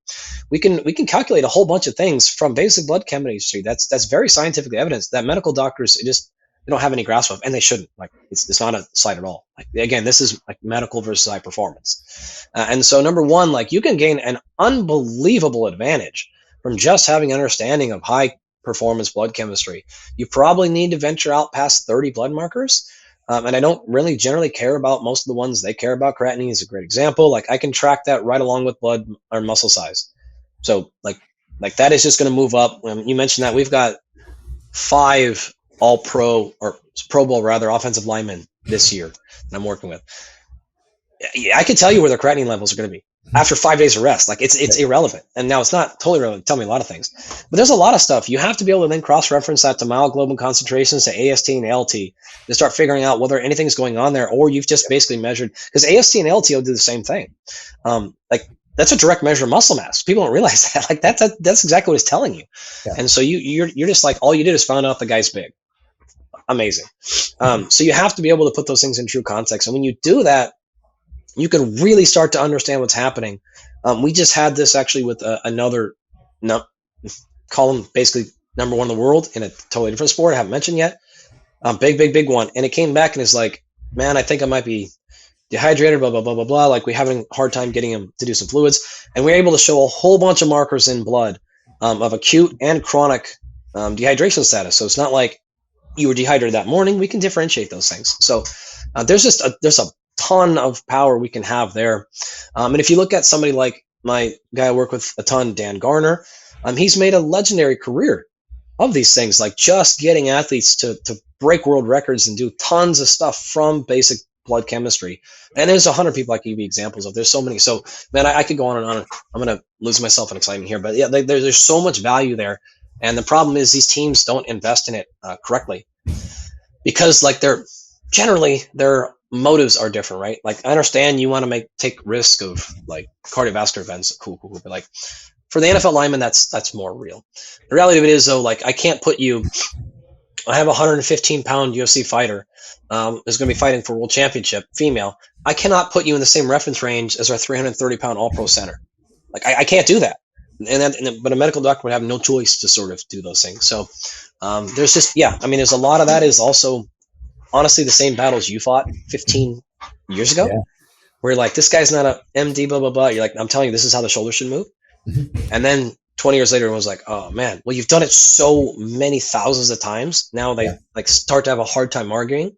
we can calculate a whole bunch of things from basic blood chemistry. That's very scientifically evidenced that medical doctors they don't have any grasp of, and they shouldn't. Like it's not a slight at all. Like again, this is like medical versus high performance, and so number one, like you can gain an unbelievable advantage from just having an understanding of high performance blood chemistry. You probably need to venture out past 30 blood markers, and I don't really generally care about most of the ones they care about. Creatinine is a great example. Like I can track that right along with blood or muscle size. So like that is just going to move up. When you mentioned that, we've got 5 all pro or Pro Bowl rather offensive linemen this year that I'm working with. I can tell you where their creatinine levels are going to be after 5 days of rest. Like it's irrelevant. And now it's not totally irrelevant. Tell me a lot of things, but there's a lot of stuff you have to be able to then cross-reference that to myoglobin concentrations, to AST and ALT, to start figuring out whether anything's going on there, or you've just basically measured, because AST and ALT will do the same thing. Like that's a direct measure of muscle mass. People don't realize that. Like that's exactly what it's telling you. Yeah. And so you're just like, all you did is found out the guy's big. Amazing. So you have to be able to put those things in true context. And when you do that, you can really start to understand what's happening. We just had this actually with another, call him basically number one in the world in a totally different sport I haven't mentioned yet. Big one. And it came back and is like, man, I think I might be dehydrated, blah, blah, blah, blah, blah. Like we're having a hard time getting him to do some fluids. And we're able to show a whole bunch of markers in blood of acute and chronic dehydration status. So it's not like you were dehydrated that morning. We can differentiate those things. So there's a ton of power we can have there. And if you look at somebody like my guy I work with a ton, Dan Garner, he's made a legendary career of these things, like just getting athletes to break world records and do tons of stuff from basic blood chemistry. And there's 100 people I can give you examples of. There's so many. So man, I could go on and on. I'm going to lose myself in excitement here, but yeah, there's so much value there. And the problem is these teams don't invest in it correctly, because like their motives are different, right? Like I understand you want to take risk of like cardiovascular events, cool, but like for the NFL lineman, that's more real. The reality of it is though, like I can't put you. I have a 115-pound UFC fighter who's going to be fighting for world championship, female. I cannot put you in the same reference range as our 330-pound all-pro center. Like I can't do that. But a medical doctor would have no choice to sort of do those things. So there's just, there's a lot of that is also honestly the same battles you fought 15 years ago, where you're like, this guy's not a MD, blah, blah, blah. You're like, I'm telling you, this is how the shoulder should move. Mm-hmm. And then 20 years later, it was like, oh man, well, you've done it so many thousands of times. Now they like start to have a hard time arguing.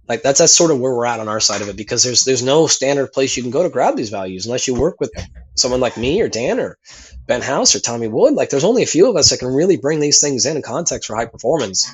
Like that's sort of where we're at on our side of it, because there's no standard place you can go to grab these values unless you work with someone like me or Dan or Ben House or Tommy Wood. Like there's only a few of us that can really bring these things in context for high performance.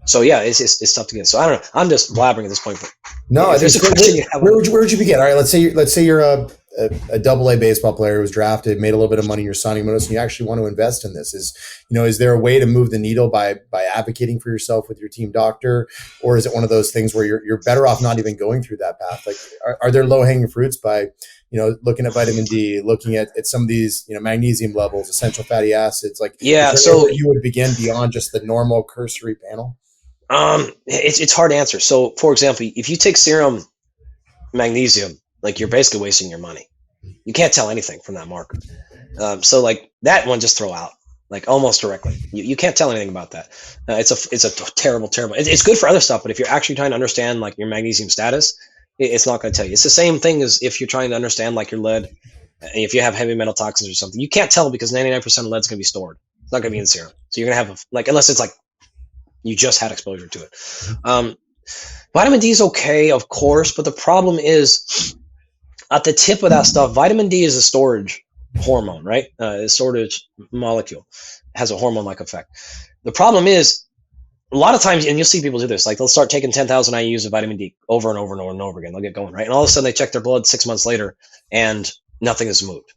So yeah, it's tough to get. So I don't know. I'm just blabbering at this point. But no, there's a question. Where would you begin? All right, let's say you're a double-A baseball player who was drafted, made a little bit of money, you're signing bonus, and you actually want to invest in this. Is there a way to move the needle by advocating for yourself with your team doctor, or is it one of those things where you're better off not even going through that path? Like, are there low-hanging fruits by looking at vitamin D, looking at some of these magnesium levels, essential fatty acids? Like, so you would begin beyond just the normal cursory panel. It's hard to answer. So, for example, if you take serum magnesium, like you're basically wasting your money. You can't tell anything from that marker. So like that one, just throw out, like almost directly. You can't tell anything about that. It's a terrible. It's good for other stuff, but if you're actually trying to understand like your magnesium status, it's not going to tell you. It's the same thing as if you're trying to understand like your lead, if you have heavy metal toxins or something. You can't tell because 99% of lead's going to be stored. It's not going to be in serum. So you're going to have unless it's like you just had exposure to it. Vitamin D is okay, of course, but the problem is at the tip of that stuff, vitamin D is a storage hormone, right? A storage molecule. It has a hormone-like effect. The problem is, a lot of times, and you'll see people do this, like they'll start taking 10,000 IUs of vitamin D over and over and over and over again. They'll get going, right? And all of a sudden they check their blood 6 months later and nothing has moved.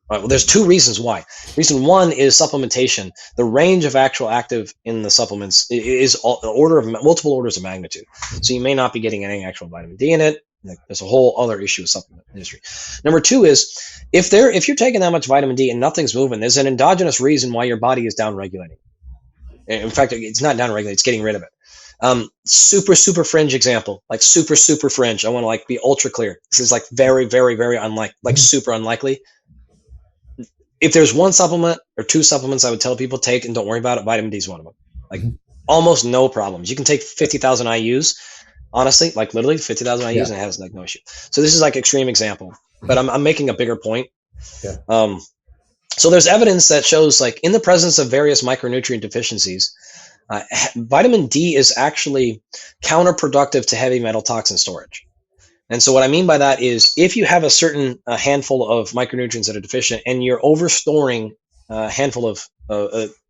All right, well, there's two reasons why. Reason one is supplementation. The range of actual active in the supplements is multiple orders of magnitude. So you may not be getting any actual vitamin D in it. Like, there's a whole other issue with supplement industry. Number two is if you're taking that much vitamin D and nothing's moving, there's an endogenous reason why your body is downregulating. In fact, it's not downregulating; it's getting rid of it. Super fringe example, like super fringe. I want to like be ultra clear. This is like very unlikely, like super unlikely. If there's one supplement or two supplements I would tell people take and don't worry about it, vitamin D is one of them. Like almost no problems. You can take 50,000 IUs, honestly, like literally 50,000 IUs and it has like no issue. So this is like extreme example, but I'm making a bigger point. Yeah. So there's evidence that shows like in the presence of various micronutrient deficiencies, vitamin D is actually counterproductive to heavy metal toxin storage. And so what I mean by that is if you have a certain handful of micronutrients that are deficient and you're overstoring a handful of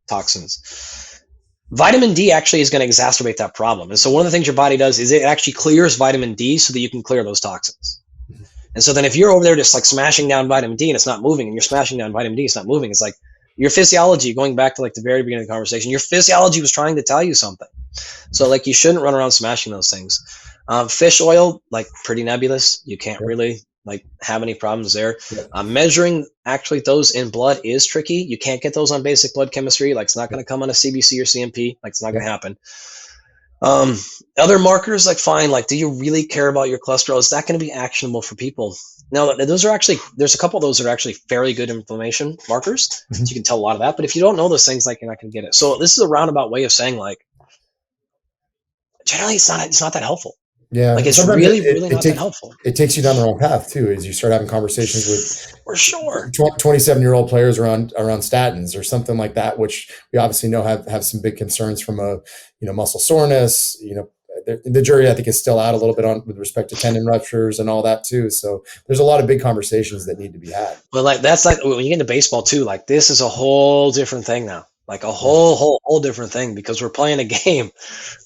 toxins, vitamin D actually is going to exacerbate that problem. And so one of the things your body does is it actually clears vitamin D so that you can clear those toxins. And so then if you're over there just like smashing down vitamin D and it's not moving and you're smashing down vitamin D, it's not moving. It's like your physiology, going back to like the very beginning of the conversation, your physiology was trying to tell you something. So like you shouldn't run around smashing those things. Fish oil, like pretty nebulous. You can't really like have any problems there. Measuring actually those in blood is tricky. You can't get those on basic blood chemistry. Like it's not going to come on a CBC or CMP. Like it's not going to happen. Other markers, like fine, like do you really care about your cholesterol? Is that going to be actionable for people? Now, those are actually, there's a couple of those that are actually fairly good inflammation markers. So you can tell a lot of that. But if you don't know those things, like you're not going to get it. So this is a roundabout way of saying like, generally it's not that helpful. Yeah, like it's really not that helpful. It takes you down the wrong path too, as you start having conversations with for sure 27-year-old players around statins or something like that, which we obviously know have some big concerns from a muscle soreness. The jury I think is still out a little bit on with respect to tendon ruptures and all that too. So there's a lot of big conversations that need to be had. Well, like that's like when you get into baseball too. Like this is a whole different thing now. Like a whole different thing because we're playing a game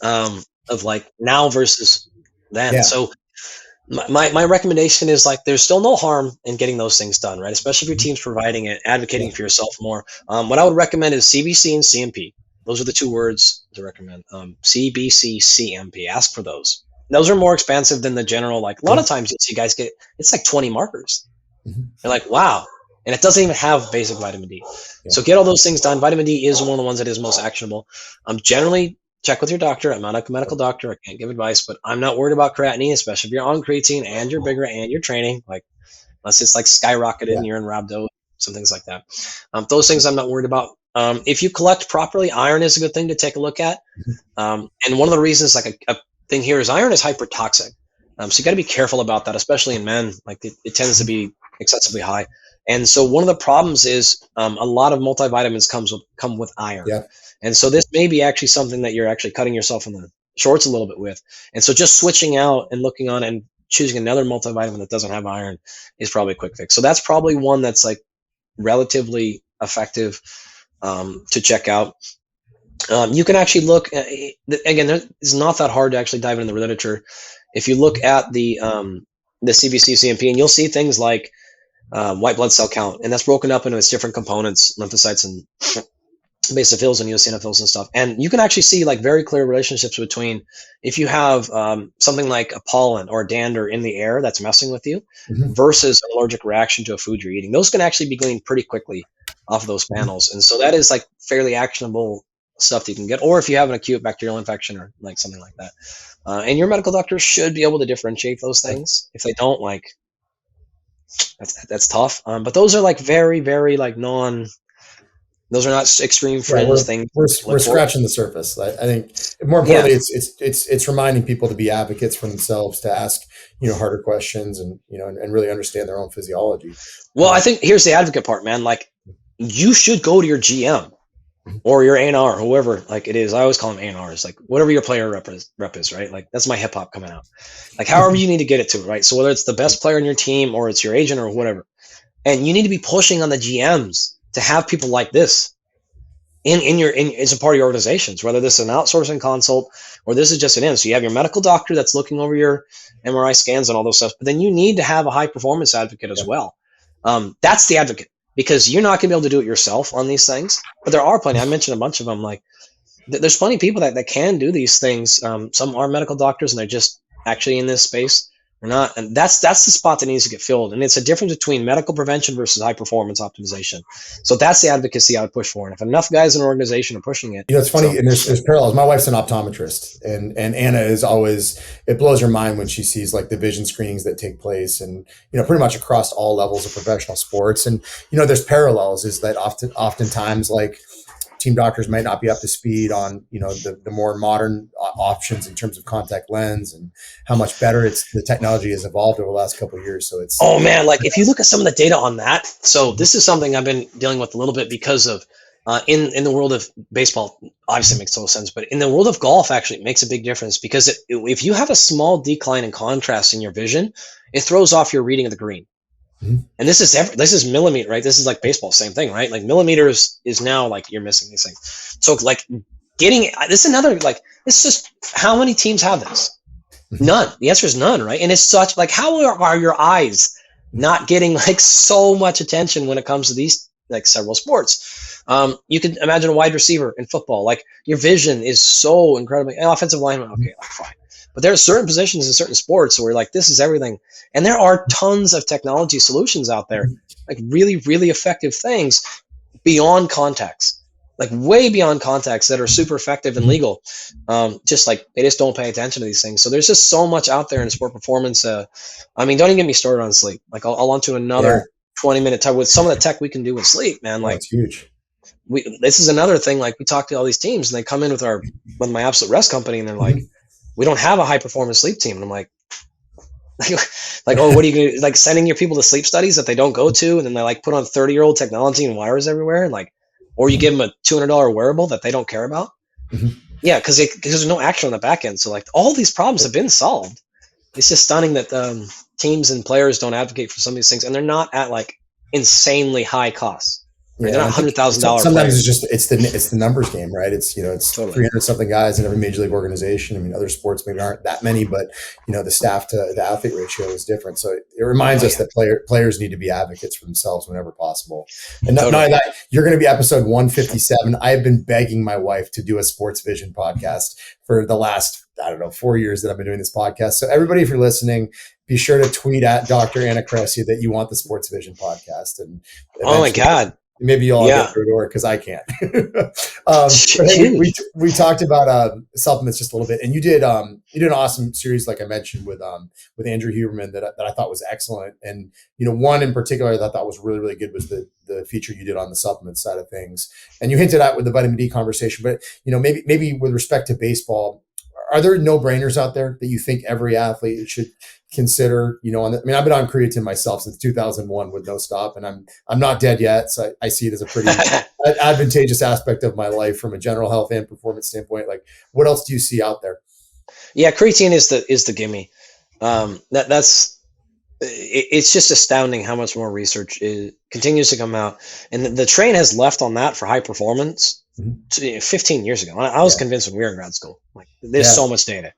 of like now versus then. Yeah. So my recommendation is like there's still no harm in getting those things done, right? Especially if your team's providing it, advocating for yourself more. What I would recommend is CBC and CMP. Those are the two words to recommend. CBC, CMP. Ask for those. Those are more expensive than the general. Like a lot of times you'll see guys get it's like 20 markers. They're like, wow. And it doesn't even have basic vitamin D. So get all those things done. Vitamin D is one of the ones that is most actionable. Generally check with your doctor. I'm not a medical doctor. I can't give advice, but I'm not worried about creatinine, especially if you're on creatine and you're bigger and you're training, like unless it's like skyrocketed and you're in rhabdo, some things like that. Those things I'm not worried about. If you collect properly, iron is a good thing to take a look at. And one of the reasons, like a thing here is iron is hypertoxic. So you got to be careful about that, especially in men. Like it tends to be excessively high. And so one of the problems is a lot of multivitamins come with iron. Yeah. And so this may be actually something that you're actually cutting yourself in the shorts a little bit with. And so just switching out and looking on and choosing another multivitamin that doesn't have iron is probably a quick fix. So that's probably one that's like relatively effective to check out. You can actually look again, it's not that hard to actually dive into the literature. If you look at the CBC CMP, and you'll see things like white blood cell count, and that's broken up into its different components, lymphocytes and basophils and eosinophils and stuff. And you can actually see like very clear relationships between if you have something like a pollen or a dander in the air that's messing with you versus an allergic reaction to a food you're eating. Those can actually be gleaned pretty quickly off of those panels. And so that is like fairly actionable stuff that you can get, or if you have an acute bacterial infection or like something like that. And your medical doctor should be able to differentiate those things. If they don't, like that's tough. But those are like very, very like those are not extreme fringe things. We're scratching the surface. I think more importantly, it's reminding people to be advocates for themselves, to ask harder questions and and really understand their own physiology. Well, I think here's the advocate part, man. Like you should go to your GM or your A&R, whoever like it is. I always call them A&Rs, like whatever your player rep is, right? Like that's my hip hop coming out. Like however you need to get it to, right? So whether it's the best player in your team or it's your agent or whatever, and you need to be pushing on the GMs to have people like this in as a part of your organizations, whether this is an outsourcing consult or this is just an in. So you have your medical doctor that's looking over your MRI scans and all those stuff, but then you need to have a high performance advocate as well. That's the advocate, because you're not going to be able to do it yourself on these things, but there are plenty. I mentioned a bunch of them. Like there's plenty of people that can do these things. Some are medical doctors and they're just actually in this space. Or not, and that's the spot that needs to get filled. And it's a difference between medical prevention versus high performance optimization. So that's the advocacy I would push for. And if enough guys in an organization are pushing it, it's funny, and there's parallels. My wife's an optometrist, and Anna is always, it blows her mind when she sees like the vision screenings that take place, and pretty much across all levels of professional sports. And there's parallels, is that oftentimes like team doctors might not be up to speed on the more modern options in terms of contact lens and how much better the technology has evolved over the last couple of years. So it's like if you look at some of the data on that, so this is something I've been dealing with a little bit because of in the world of baseball, obviously it makes total sense, but in the world of golf, actually it makes a big difference, because if you have a small decline in contrast in your vision, it throws off your reading of the green. And this is millimeter, right? This is like baseball, same thing, right? Like millimeters is now like you're missing these things. So like getting this is another, like it's just, how many teams have this? None. The answer is none, right? And it's such like, how are your eyes not getting like so much attention when it comes to these like several sports? You can imagine a wide receiver in football. Like your vision is so incredibly, offensive lineman, okay, fine. But there are certain positions in certain sports where like this is everything. And there are tons of technology solutions out there, like really, really effective things beyond contacts, like way beyond contacts, that are super effective and legal. Just like they just don't pay attention to these things. So there's just so much out there in sport performance. I mean, don't even get me started on sleep. Like I'll on to another 20-minute time with some of the tech we can do with sleep, man. Like it's huge. This is another thing. Like we talk to all these teams and they come in with my Absolute Rest company and they're like, we don't have a high performance sleep team. And I'm like, oh, what are you going to do? Like sending your people to sleep studies that they don't go to, and then they like put on 30-year-old technology and wires everywhere, and like, or you give them a $200 wearable that they don't care about. Yeah, because there's no action on the back end. So like all these problems have been solved. It's just stunning that teams and players don't advocate for some of these things, and they're not at like insanely high costs. Right? They're not $100,000. Sometimes it's the numbers game, right? It's totally 300 something guys in every major league organization. I mean, other sports maybe aren't that many, but the staff to the athlete ratio is different. So it reminds us that players need to be advocates for themselves whenever possible. And not only that, you're going to be episode 157. I have been begging my wife to do a sports vision podcast for the last 4 years that I've been doing this podcast. So everybody, if you're listening, be sure to tweet at Dr. Anna Cressey that you want the sports vision podcast. And oh my God. Maybe you'll all get through the door because I can't. We talked about supplements just a little bit, and you did an awesome series, like I mentioned, with Andrew Huberman that I thought was excellent. And one in particular that I thought was really, really good was the feature you did on the supplement side of things. And you hinted at with the vitamin D conversation, but maybe with respect to baseball, are there no-brainers out there that you think every athlete should consider? I've been on creatine myself since 2001 with no stop, and I'm not dead yet, so I see it as a pretty advantageous aspect of my life from a general health and performance standpoint. Like, what else do you see out there? Yeah, creatine is the gimme. It's just astounding how much more research continues to come out, and the train has left on that for high performance 15 years ago. I was convinced when we were in grad school. Like, there's so much data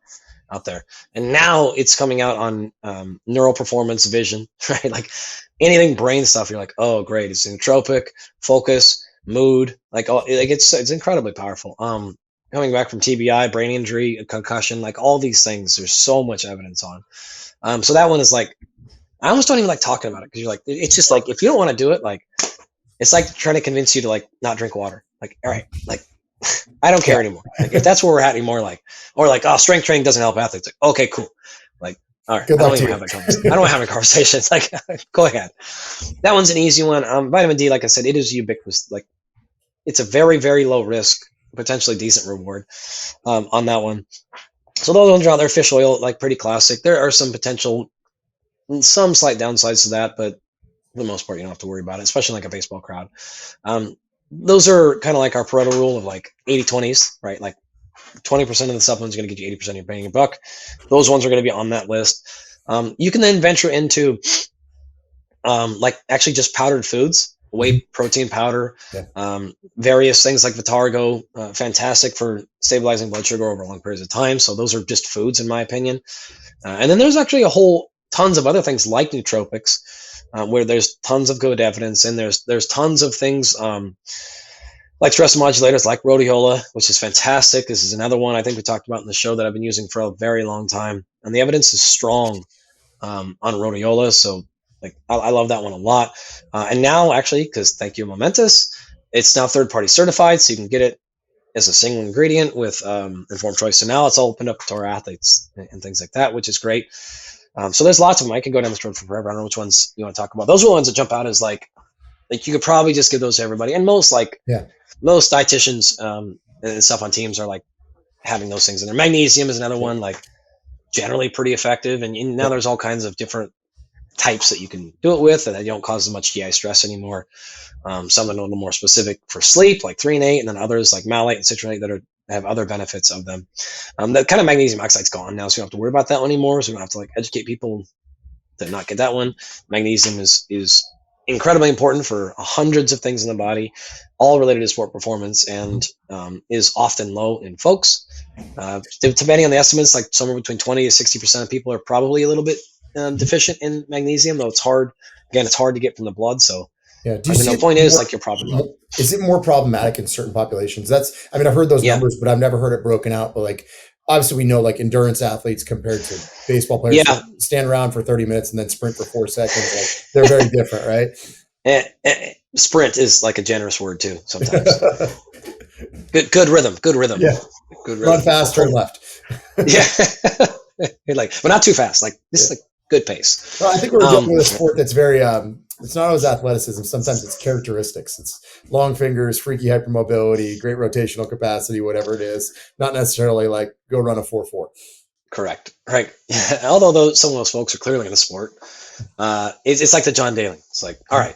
out there, and now it's coming out on neural performance, vision, right? Like anything brain stuff, you're like, oh great, it's nootropic, focus, mood, it's incredibly powerful. Coming back from TBI, brain injury, concussion, like all these things, there's so much evidence on. So that one is like, I almost don't even like talking about it, because you're like, it's just like, if you don't want to do it, like it's like trying to convince you to like not drink water. Like, all right, like I don't care anymore. Like, if that's where we're at anymore, oh, strength training doesn't help athletes. Like, okay, cool. Like, all right, I don't even have that conversation. I don't have a conversation. It's like, go ahead. That one's an easy one. Vitamin D, like I said, it is ubiquitous. Like, it's a very, very low risk, potentially decent reward on that one. So those ones are out there. Fish oil, like pretty classic. There are some slight downsides to that, but for the most part, you don't have to worry about it, especially like a baseball crowd. those are kind of like our Pareto rule of like 80-20s, right? Like 20% of the supplements are going to get you 80% of your bang your buck. Those ones are going to be on that list. You can then venture into like actually just powdered foods, whey protein powder, various things like Vitargo, fantastic for stabilizing blood sugar over long periods of time. So those are just foods, in my opinion. And then there's actually tons of other things like nootropics, where there's tons of good evidence, and there's tons of things like stress modulators like rhodiola, which is fantastic. This is another one I think we talked about in the show that I've been using for a very long time, and the evidence is strong on rhodiola. So like I love that one a lot. And now actually, because thank you Momentous, it's now third-party certified, so you can get it as a single ingredient with informed choice. So now it's all opened up to our athletes and things like that, which is great. So there's lots of them. I can go down this road for forever. I don't know which ones you want to talk about. Those are the ones that jump out as like you could probably just give those to everybody. And most dietitians and stuff on teams are like having those things in there. Magnesium is another one, like generally pretty effective. And now there's all kinds of different types that you can do it with, and that you don't cause as much GI stress anymore. Some are a little more specific for sleep, like threonate, and then others like malate and citronate that have other benefits of them. That kind of magnesium oxide's gone now, so you don't have to worry about that one anymore. So we don't have to like educate people to not get that one. Magnesium is incredibly important for hundreds of things in the body, all related to sport performance, and is often low in folks. Depending on the estimates, like somewhere between 20 to 60% of people are probably a little bit deficient in magnesium, though it's hard. Again, it's hard to get from the blood. So the point is like you're probably wrong. Is it more problematic in certain populations? I've heard those numbers, but I've never heard it broken out. But like, obviously we know like endurance athletes compared to baseball players stand around for 30 minutes and then sprint for 4 seconds. Like they're very different, right? Sprint is like a generous word too sometimes. good rhythm. Yeah. Good rhythm. Run fast, turn left. Yeah. Like, but not too fast. Like this is like good pace. Well, I think we're dealing with a sport that's very it's not always athleticism. Sometimes it's characteristics. It's long fingers, freaky hypermobility, great rotational capacity, whatever it is. Not necessarily like go run a 4.4. Correct. Right. Although some of those folks are clearly in the sport, it's like the John Daly. It's like, all right,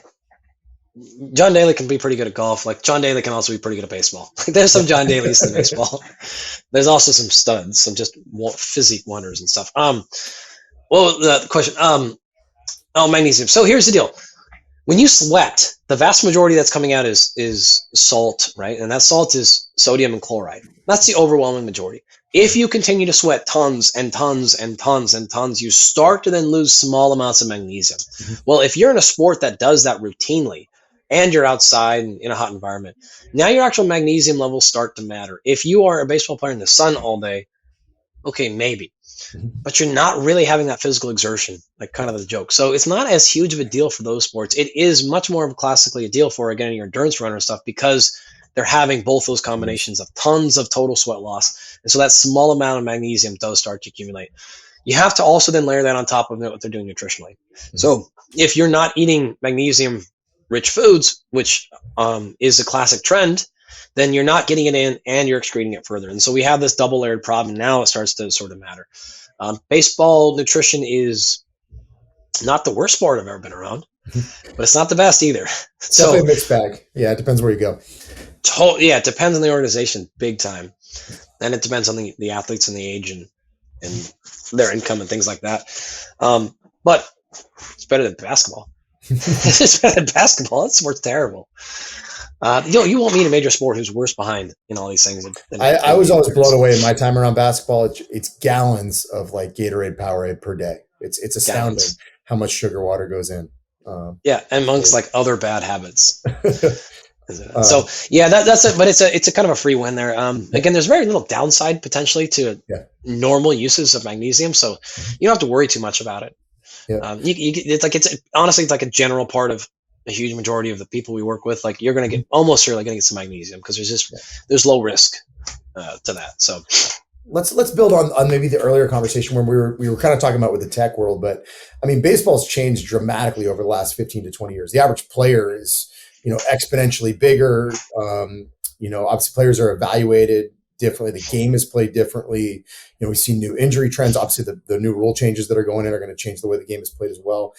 John Daly can be pretty good at golf. Like John Daly can also be pretty good at baseball. Like there's some John Dalys in baseball. There's also some studs, some just physique wonders and stuff. Well, the question, magnesium. So here's the deal. When you sweat, the vast majority that's coming out is salt, right? And that salt is sodium and chloride. That's the overwhelming majority. If you continue to sweat tons and tons and tons and tons, you start to then lose small amounts of magnesium. Mm-hmm. Well, if you're in a sport that does that routinely and you're outside in a hot environment, now your actual magnesium levels start to matter. If you are a baseball player in the sun all day, okay, maybe. But you're not really having that physical exertion, like kind of the joke. So it's not as huge of a deal for those sports. It is much more of classically a deal for, again, your endurance runner stuff, because they're having both those combinations of tons of total sweat loss. And so that small amount of magnesium does start to accumulate. You have to also then layer that on top of what they're doing nutritionally. Mm-hmm. So if you're not eating magnesium-rich foods, which is a classic trend, then you're not getting it in and you're excreting it further. And so we have this double layered problem. Now it starts to sort of matter. Baseball nutrition is not the worst sport I've ever been around, but it's not the best either. It's definitely a mixed bag. Yeah, it depends where you go. It depends on the organization, big time. And it depends on the athletes and the age and their income and things like that. But it's better than basketball. It's better than basketball. That sport's terrible. You won't meet a major sport who's worse behind in all these things. I was always blown away in my time around basketball. It's gallons of like Gatorade Powerade per day. It's astounding how much sugar water goes in. Amongst like other bad habits. So that's it. But it's a kind of a free win there. Again, there's very little downside potentially to normal uses of magnesium, so you don't have to worry too much about it. Yeah. It's honestly like a general part of a huge majority of the people we work with. Like you're going to get almost certainly going to get some magnesium because there's low risk to that. So let's build on maybe the earlier conversation when we were kind of talking about with the tech world, but I mean, baseball's changed dramatically over the last 15 to 20 years. The average player is, exponentially bigger. Obviously players are evaluated differently. The game is played differently. We see new injury trends. Obviously the new rule changes that are going in are going to change the way the game is played as well.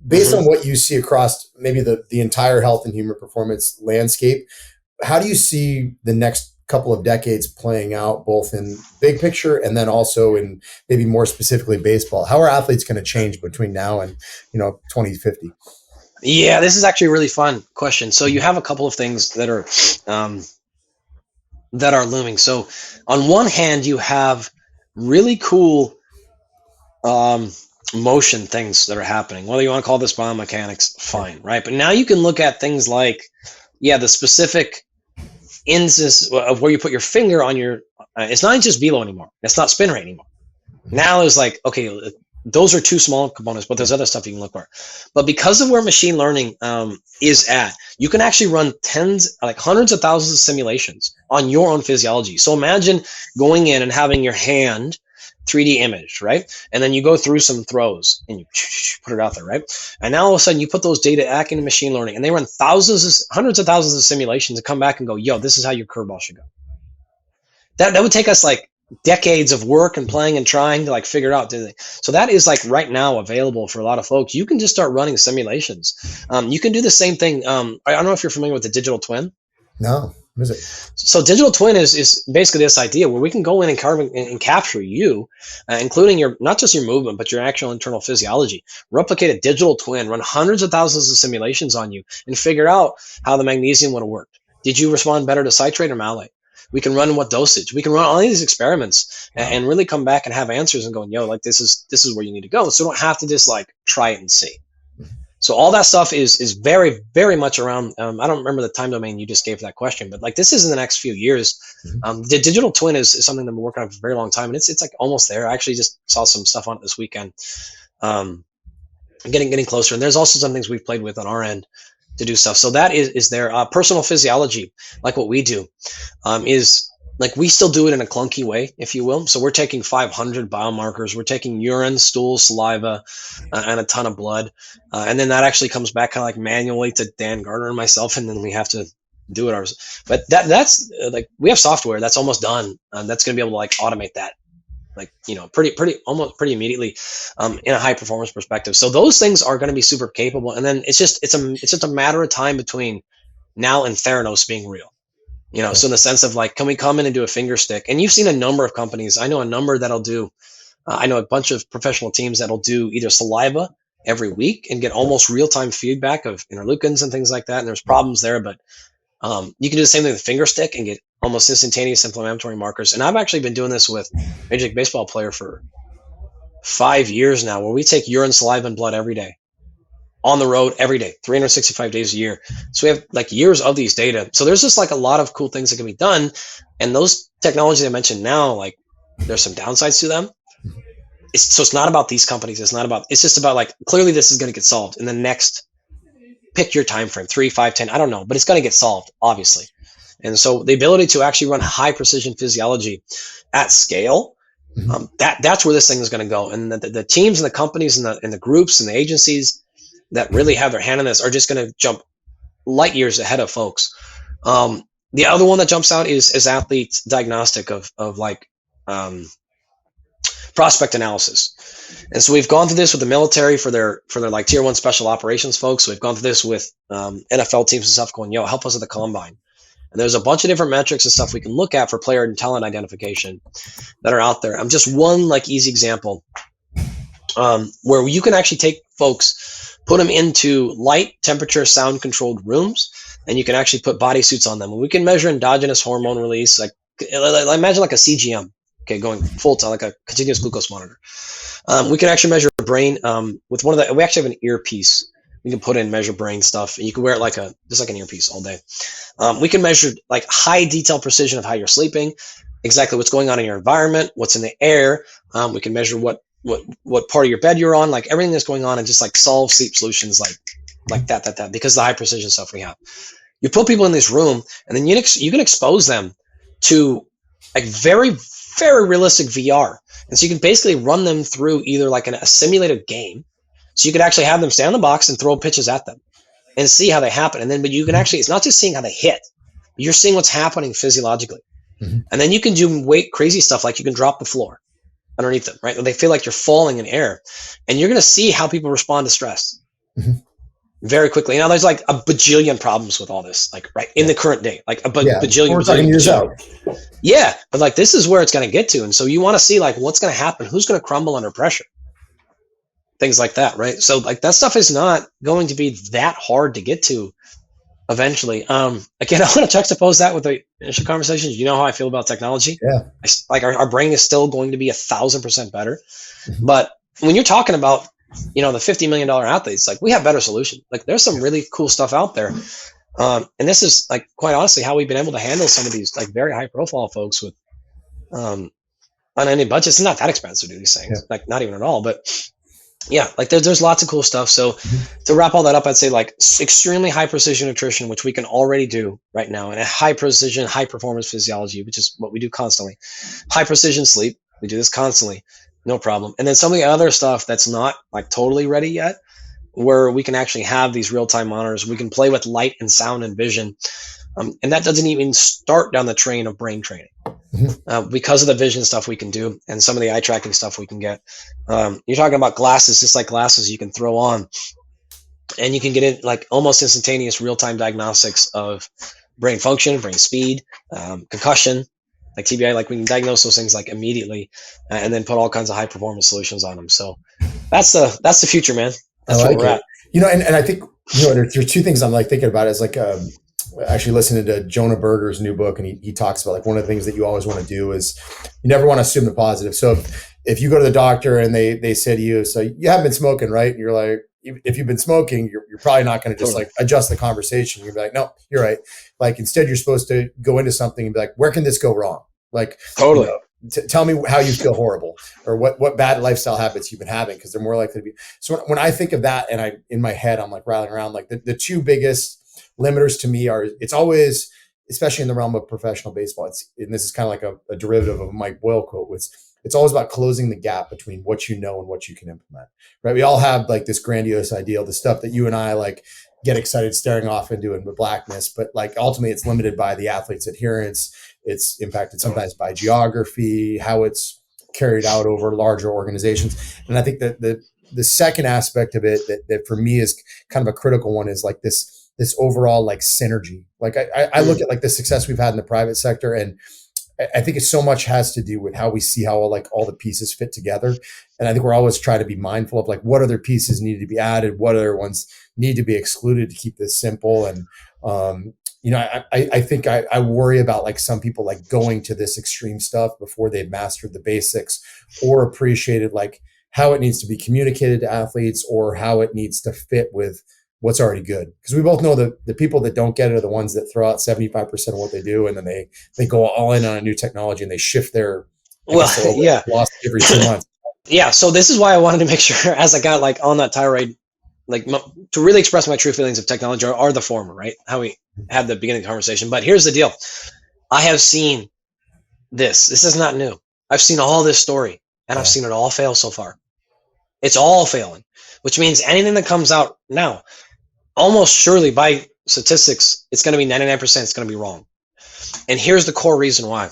Based on what you see across maybe the entire health and human performance landscape, how do you see the next couple of decades playing out, both in big picture and then also in maybe more specifically baseball? How are athletes going to change between now and 2050? Yeah, this is actually a really fun question. So you have a couple of things um, that are looming. So on one hand, you have really cool um, motion things that are happening. Whether you want to call this biomechanics, fine, right? But now you can look at things like, yeah, the specific instance of where you put your finger on your. It's not just velo anymore. It's not spin rate anymore. Now it's like, okay, those are two small components, but there's other stuff you can look for. But because of where machine learning is at, you can actually run hundreds of thousands of simulations on your own physiology. So imagine going in and having your hand 3D image, right? And then you go through some throws and you put it out there, right? And now all of a sudden you put those data back into machine learning and they run hundreds of thousands of simulations and come back and go, yo, this is how your curveball should go. That would take us like decades of work and playing and trying to like figure it out. So that is like right now available for a lot of folks. You can just start running simulations. You can do the same thing. I don't know if you're familiar with the digital twin. No, what is it? So digital twin is basically this idea where we can go in and capture you, including your not just your movement, but your actual internal physiology. Replicate a digital twin, run hundreds of thousands of simulations on you, and figure out how the magnesium would have worked. Did you respond better to citrate or malate? We can run what dosage. We can run all these experiments and really come back and have answers and going, yo, like this is where you need to go. So you don't have to just like try it and see. So all that stuff is very, very much around. I don't remember the time domain you just gave for that question, but like this is in the next few years. The digital twin is something that I've been working on for a very long time, and it's like almost there. I actually just saw some stuff on it this weekend. Getting closer, and there's also some things we've played with on our end to do stuff. So that is there. Personal physiology, like what we do, is like we still do it in a clunky way, if you will. So we're taking 500 biomarkers. We're taking urine, stool, saliva, and a ton of blood. And then that actually comes back kind of like manually to Dan Gardner and myself, and then we have to do it ourselves. But that's like we have software that's almost done. That's going to be able to like automate that, like almost pretty immediately, in a high performance perspective. So those things are going to be super capable. And then it's just a matter of time between now and Theranos being real. So in the sense of like, can we come in and do a finger stick? And you've seen a number of companies. I know a number that'll do. I know a bunch of professional teams that'll do either saliva every week and get almost real-time feedback of interleukins and things like that. And there's problems there, but you can do the same thing with finger stick and get almost instantaneous inflammatory markers. And I've actually been doing this with Major League Baseball player for 5 years now, where we take urine, saliva, and blood every day. On the road every day, 365 days a year. So we have like years of these data. So there's just like a lot of cool things that can be done. And those technologies I mentioned now, like there's some downsides to them. It's not about these companies. It's just about like, clearly this is going to get solved in the next, pick your time frame, 3, 5, 10, I don't know, but it's going to get solved, obviously. And so the ability to actually run high precision physiology at scale, that's where this thing is going to go. And the teams and the companies and the groups and the agencies that really have their hand in this are just going to jump light years ahead of folks. The other one that jumps out is athlete diagnostic of like prospect analysis. And so we've gone through this with the military for their like tier 1 special operations folks. So we've gone through this with NFL teams and stuff going, yo, help us at the combine. And there's a bunch of different metrics and stuff we can look at for player and talent identification that are out there. Just one like easy example where you can actually take folks, put them into light, temperature, sound controlled rooms, and you can actually put bodysuits on them. And we can measure endogenous hormone release, like imagine like a CGM, okay, going full time, like a continuous glucose monitor. We can actually measure brain with one of the. We actually have an earpiece. We can put in measure brain stuff, and you can wear it just like an earpiece all day. We can measure like high detail precision of how you're sleeping, exactly what's going on in your environment, what's in the air. We can measure what part of your bed you're on, like everything that's going on, and just like solve sleep solutions like that because the high precision stuff we have. You put people in this room, and then you can expose them to like very, very realistic VR. And so you can basically run them through either like a simulated game. So you could actually have them stand in the box and throw pitches at them and see how they happen. But you can actually, it's not just seeing how they hit, you're seeing what's happening physiologically. And then you can do crazy stuff, like you can drop the floor underneath them, right? They feel like you're falling in air, and you're going to see how people respond to stress. very quickly. Now there's like a bajillion problems with all this, like right in the current day, like a bajillion. We're talking years out. Yeah, but like this is where it's going to get to, and so you want to see like what's going to happen, who's going to crumble under pressure, things like that, right? So like that stuff is not going to be that hard to get to eventually. Again, I want to juxtapose that with the initial conversations. You know how I feel about technology. Yeah, like our brain is still going to be 1,000% better, but when you're talking about the $50 million athletes, like we have better solutions. Like there's some really cool stuff out there. And this is like quite honestly how we've been able to handle some of these like very high profile folks with on any budgets. It's not that expensive to do these things, like not even at all. But yeah, like there's lots of cool stuff. So to wrap all that up, I'd say like extremely high precision nutrition, which we can already do right now, and a high precision, high performance physiology, which is what we do constantly. High precision sleep, we do this constantly, no problem. And then some of the other stuff that's not like totally ready yet, where we can actually have these real-time monitors. We can play with light and sound and vision. And that doesn't even start down the train of brain training because of the vision stuff we can do and some of the eye tracking stuff we can get. You're talking about glasses, just like glasses you can throw on, and you can get in like almost instantaneous real-time diagnostics of brain function, brain speed, concussion, like TBI. Like we can diagnose those things like immediately, and then put all kinds of high performance solutions on them. So that's the future, man. That's where we're at. And I think there's two things I'm like thinking about is like actually listening to Jonah Berger's new book, and he talks about like one of the things that you always want to do is you never want to assume the positive. So if you go to the doctor and they say to you, so you haven't been smoking, right? And you're like, if you've been smoking, you're probably not going to just like adjust the conversation. You're like, no, you're right. Like instead, you're supposed to go into something and be like, where can this go wrong? Like totally. Tell me how you feel horrible, or what bad lifestyle habits you've been having, because they're more likely to be. So when I think of that, and in my head, I'm like rattling around, like the two biggest limiters to me are, it's always, especially in the realm of professional baseball, and this is kind of like a derivative of a Mike Boyle quote, it's always about closing the gap between what you know and what you can implement, right? We all have like this grandiose ideal, the stuff that you and I like get excited staring off into in the blackness, but like ultimately it's limited by the athlete's adherence. It's impacted sometimes by geography, how it's carried out over larger organizations. And I think that the second aspect of it that for me is kind of a critical one is like this overall like synergy. Like I look at like the success we've had in the private sector, and I think it so much has to do with how we see how like all the pieces fit together. And I think we're always trying to be mindful of like what other pieces need to be added, what other ones need to be excluded to keep this simple. And I think I worry about like some people like going to this extreme stuff before they've mastered the basics or appreciated like how it needs to be communicated to athletes or how it needs to fit with what's already good. Because we both know that the people that don't get it are the ones that throw out 75% of what they do, and then they go all in on a new technology and they shift their philosophy every 2 months. Yeah, so this is why I wanted to make sure, as I got like on that tirade, like to really express my true feelings of technology are the former, right? How we had the beginning of the conversation. But here's the deal. I have seen this. This is not new. I've seen all this story, and I've seen it all fail so far. It's all failing, which means anything that comes out now, almost surely by statistics, it's going to be 99%. It's going to be wrong. And here's the core reason why.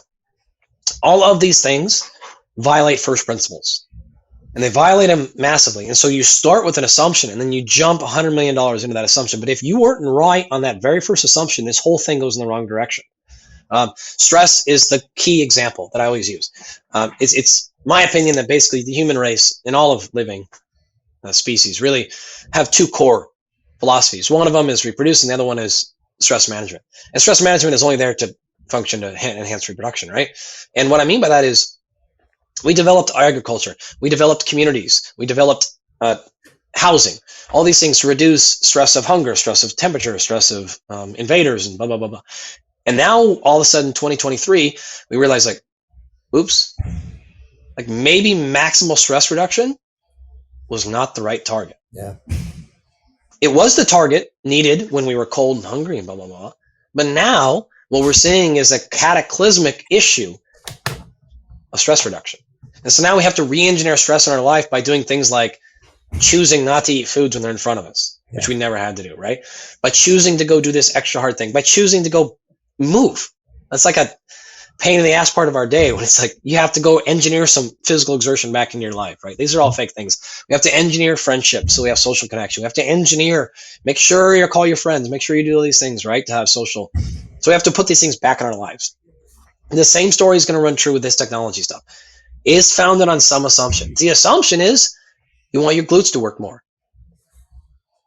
All of these things violate first principles, and they violate them massively. And so you start with an assumption, and then you jump $100 million into that assumption. But if you weren't right on that very first assumption, this whole thing goes in the wrong direction. Stress is the key example that I always use. It's my opinion that basically the human race and all of living species really have two core philosophies. One of them is reproduce, and the other one is stress management. And stress management is only there to function to enhance reproduction, right? And what I mean by that is we developed agriculture, we developed communities, we developed housing, all these things to reduce stress of hunger, stress of temperature, stress of invaders, and blah, blah, blah, blah. And now all of a sudden, 2023, we realize like, oops, like maybe maximal stress reduction was not the right target. Yeah. It was the target needed when we were cold and hungry and blah, blah, blah. But now what we're seeing is a cataclysmic issue of stress reduction. And so now we have to re-engineer stress in our life by doing things like choosing not to eat foods when they're in front of us, which we never had to do, right? By choosing to go do this extra hard thing, by choosing to go move. That's like pain in the ass part of our day when it's like you have to go engineer some physical exertion back in your life, right? These are all fake things. We have to engineer friendship so we have social connection. We have to engineer, make sure you call your friends, make sure you do all these things, right, to have social. So we have to put these things back in our lives. And the same story is going to run true with this technology stuff. It's founded on some assumptions. The assumption is you want your glutes to work more.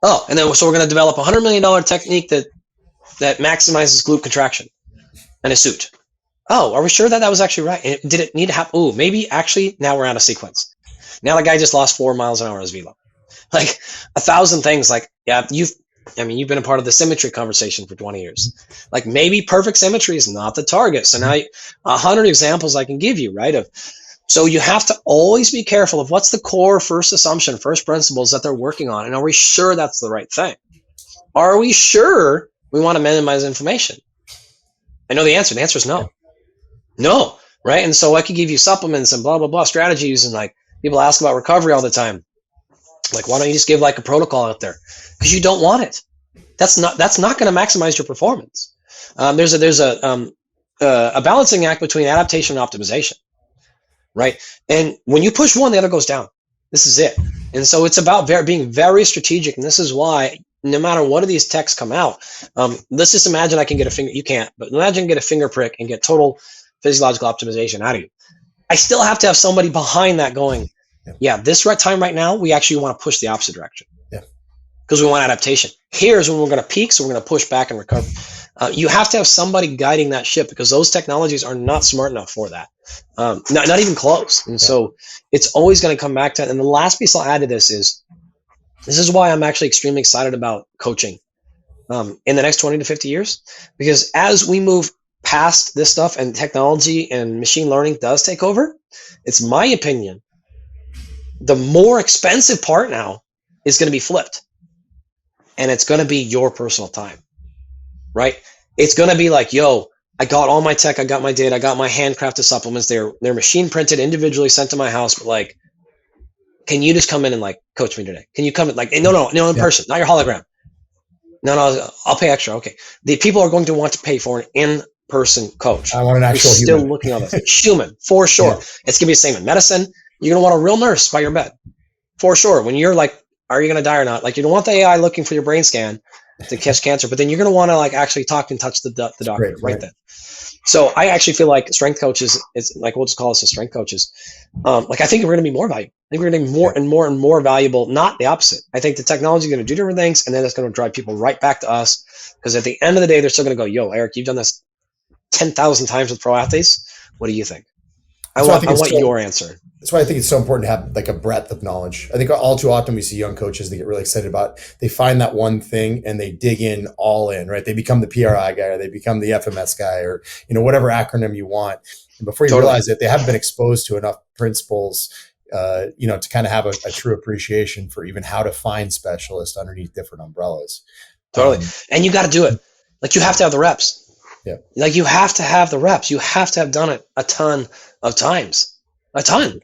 Oh, and then so we're going to develop a $100 million technique that maximizes glute contraction and a suit. Oh, are we sure that was actually right? Did it need to happen? Oh, maybe actually now we're out of sequence. Now the guy just lost 4 miles an hour on his velo. Like 1,000 things. Like, yeah, you've been a part of the symmetry conversation for 20 years. Like maybe perfect symmetry is not the target. So now 100 examples I can give you, right? So you have to always be careful of what's the core first assumption, first principles that they're working on. And are we sure that's the right thing? Are we sure we want to minimize inflammation? I know the answer. The answer is no. No, right? And so I could give you supplements and blah, blah, blah strategies. And like people ask about recovery all the time. Like, why don't you just give like a protocol out there? Because you don't want it. That's not going to maximize your performance. There's a balancing act between adaptation and optimization, right? And when you push one, the other goes down. This is it. And so it's about being very strategic. And this is why no matter what of these techs come out, let's just imagine I can get a finger. You can't, but imagine get a finger prick and get total physiological optimization out of you. I still have to have somebody behind that going, yeah, this time right now, we actually want to push the opposite direction. Yeah. Because we want adaptation. Here's when we're going to peak, so we're going to push back and recover. You have to have somebody guiding that ship because those technologies are not smart enough for that. Not even close. And so it's always going to come back to that. And the last piece I'll add to this is why I'm actually extremely excited about coaching in the next 20 to 50 years. Because as we move past this stuff and technology and machine learning does take over, it's my opinion, the more expensive part now is going to be flipped. And it's going to be your personal time, right? It's going to be like, yo, I got all my tech, I got my data, I got my handcrafted supplements. They're machine printed, individually sent to my house. But like, can you just come in and like coach me today? Can you come in like, no, in person, not your hologram. No, I'll pay extra. Okay. The people are going to want to pay for an in-person coach. I want an actual human. Still looking on this. Human, for sure. Yeah. It's going to be the same in medicine. You're going to want a real nurse by your bed. For sure. When you're like, are you going to die or not? Like, you don't want the AI looking for your brain scan to catch cancer, but then you're going to want to like actually talk and touch the doctor right then. So I actually feel like strength coaches, it's like, we'll just call us the strength coaches. Like, I think we're going to be more valuable. I think we're going to be more and more and more valuable, not the opposite. I think the technology is going to do different things, and then it's going to drive people right back to us. Because at the end of the day, they're still going to go, yo, Eric, you've done this 10,000 times with pro athletes. What do you think? I want your answer. That's why I think it's so important to have like a breadth of knowledge. I think all too often we see young coaches, they get really excited about, they find that one thing and they dig in all in, right? They become the PRI guy, or they become the FMS guy, or, whatever acronym you want. And before you realize it, they haven't been exposed to enough principles, to kind of have a true appreciation for even how to find specialists underneath different umbrellas. Totally. And you got to do it. Like, you have to have the reps. Yeah. Like, you have to have the reps. You have to have done it a ton of times. A ton.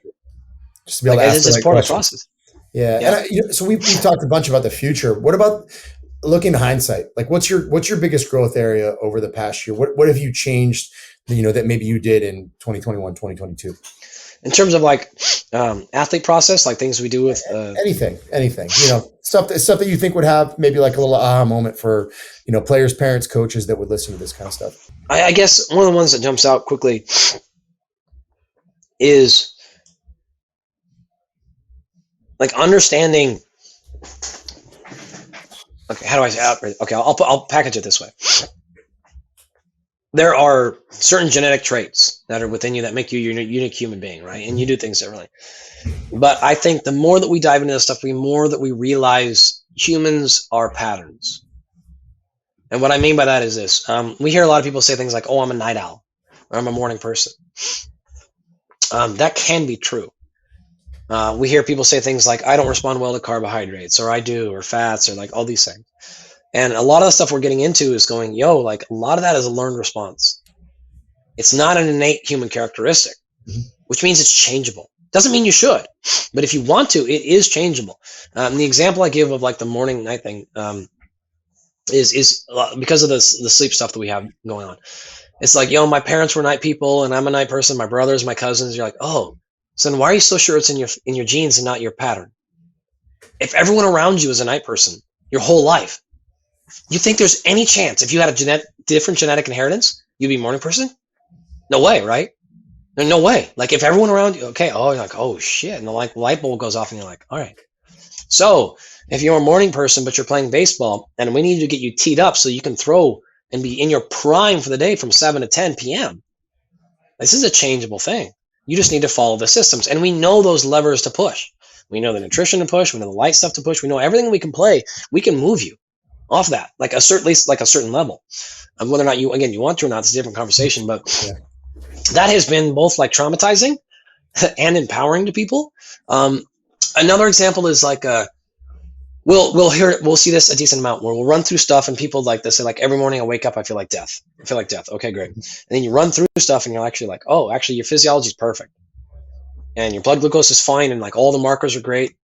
Just to be able to ask the right part of the process. Yeah. And so we've talked a bunch about the future. What about looking to hindsight? Like, what's your biggest growth area over the past year? What have you changed, that maybe you did in 2021, 2022? In terms of like athlete process, like things we do with anything, stuff that you think would have maybe like a little aha moment for, players, parents, coaches that would listen to this kind of stuff. I guess one of the ones that jumps out quickly is like understanding. Okay, how do I say? Okay, I'll package it this way. There are certain genetic traits that are within you that make you your unique human being, right? And you do things differently. But I think the more that we dive into this stuff, the more that we realize humans are patterns. And what I mean by that is this. We hear a lot of people say things like, oh, I'm a night owl, or I'm a morning person. That can be true. We hear people say things like, I don't respond well to carbohydrates, or I do, or fats, or like all these things. And a lot of the stuff we're getting into is going, like a lot of that is a learned response. It's not an innate human characteristic, which means it's changeable. Doesn't mean you should, but if you want to, it is changeable. The example I give of like the morning night thing is because of the sleep stuff that we have going on. It's like, yo, my parents were night people and I'm a night person. My brothers, my cousins. You're like, oh, so then why are you so sure it's in your genes and not your pattern? If everyone around you is a night person your whole life, you think there's any chance if you had a different genetic inheritance, you'd be a morning person? No way, right? No way. Like if everyone around you, okay, oh, you're like, oh shit, and the light bulb goes off and you're like, all right. So if you're a morning person, but you're playing baseball and we need to get you teed up so you can throw and be in your prime for the day from 7 to 10 p.m. This is a changeable thing. You just need to follow the systems. And we know those levers to push. We know the nutrition to push. We know the light stuff to push. We know everything we can play. We can move you off that, like at least like a certain level. And whether or not you want to or not, it's a different conversation. But that has been both like traumatizing and empowering to people. Another example is like we'll see this a decent amount where we'll run through stuff and people like this say like every morning I wake up I feel like death. Okay, great. And then you run through stuff and you're actually like, oh, actually your physiology is perfect and your blood glucose is fine and like all the markers are great.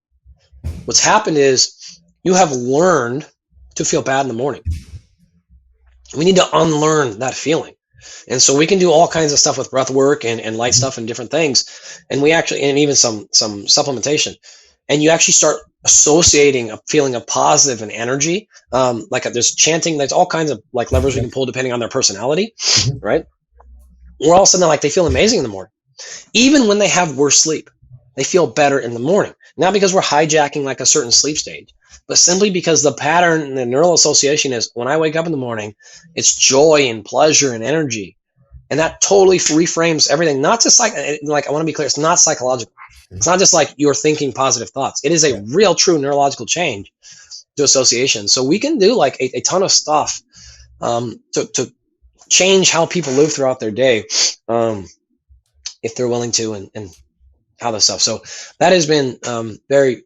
What's happened is you have learned to feel bad in the morning. We need to unlearn that feeling. And so we can do all kinds of stuff with breath work and light stuff and different things. And even some supplementation. And you actually start associating a feeling of positive and energy. There's chanting, there's all kinds of like levers we can pull depending on their personality, right? Or all of a sudden they feel amazing in the morning. Even when they have worse sleep, they feel better in the morning. Not because we're hijacking like a certain sleep stage, but simply because the pattern and the neural association is when I wake up in the morning, it's joy and pleasure and energy. And that totally reframes everything. Not just like I want to be clear, it's not psychological. It's not just like you're thinking positive thoughts. It is a real, true neurological change to association. So we can do like a ton of stuff to change how people live throughout their day if they're willing to and how this stuff. So that has been very,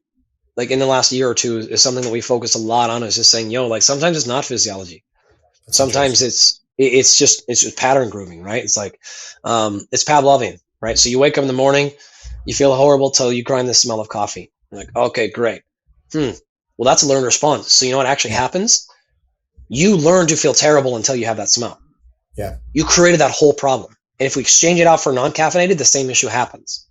like in the last year or two is something that we focus a lot on, is just saying, yo, like sometimes it's not physiology. Sometimes it's just pattern grooming, right? It's like, it's Pavlovian, right? So you wake up in the morning, you feel horrible till you grind the smell of coffee. You're like, okay, great. Well, that's a learned response. So you know what actually happens? You learn to feel terrible until you have that smell. Yeah. You created that whole problem. And if we exchange it out for non-caffeinated, the same issue happens.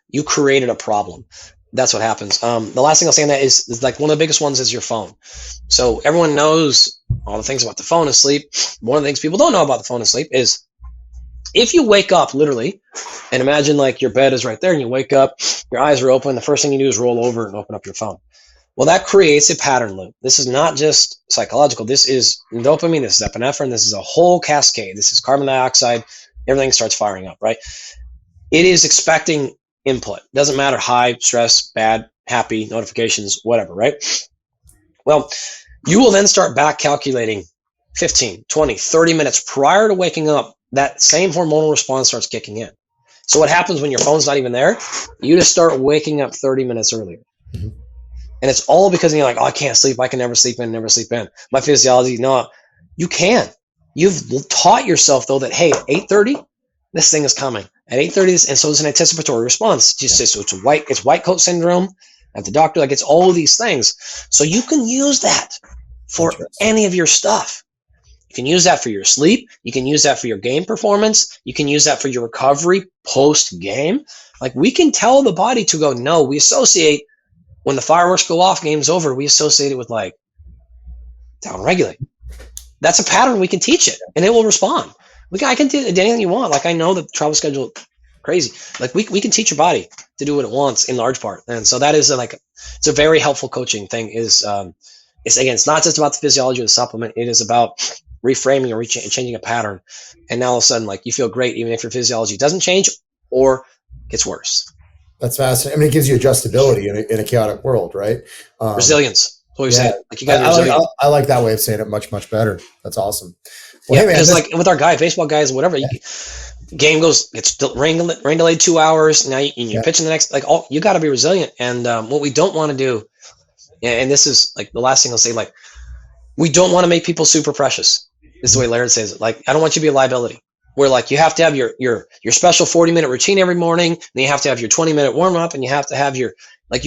You created a problem. That's what happens. The last thing I'll say on that is like one of the biggest ones is your phone. So everyone knows all the things about the phone and sleep. One of the things people don't know about the phone and sleep is if you wake up literally and imagine like your bed is right there and you wake up, your eyes are open. The first thing you do is roll over and open up your phone. Well, that creates a pattern loop. This is not just psychological. This is dopamine. This is epinephrine. This is a whole cascade. This is carbon dioxide. Everything starts firing up, right? It is expecting input. Doesn't matter, high, stress, bad, happy, notifications, whatever, right? Well, you will then start back calculating 15, 20, 30 minutes prior to waking up. That same hormonal response starts kicking in. So what happens when your phone's not even there? You just start waking up 30 minutes earlier. And it's all because you're like, oh, I can't sleep. I can never sleep in. My physiology, no, you can. You've taught yourself, though, that, hey, at 8:30, this thing is coming. At 8:30, and so it's an anticipatory response. So it's white coat syndrome at the doctor. Like it's all of these things. So you can use that for any of your stuff. You can use that for your sleep. You can use that for your game performance. You can use that for your recovery post-game. Like we can tell the body to go, no, we associate when the fireworks go off, game's over, we associate it with like downregulate. That's a pattern. We can teach it and it will respond. I can do anything you want. Like I know the travel schedule crazy. Like we can teach your body to do what it wants in large part. And so that is it's a very helpful coaching thing it's again, it's not just about the physiology of the supplement. It is about reframing or changing a pattern. And now all of a sudden, like you feel great, even if your physiology doesn't change or gets worse. That's fascinating. I mean, it gives you adjustability in a chaotic world, right? Resilience. That's what you're saying. Like you guys I like that way of saying it much, much better. That's awesome. Well, because like with our baseball guys, whatever, game goes, it's rain delayed 2 hours. Now you're pitching the next, you got to be resilient. And what we don't want to do, and this is like the last thing I'll say, like we don't want to make people super precious. This is the way Laird says it. Like I don't want you to be a liability. Where like you have to have your special 40-minute routine every morning, and you have to have your 20-minute warm up, and you have to have you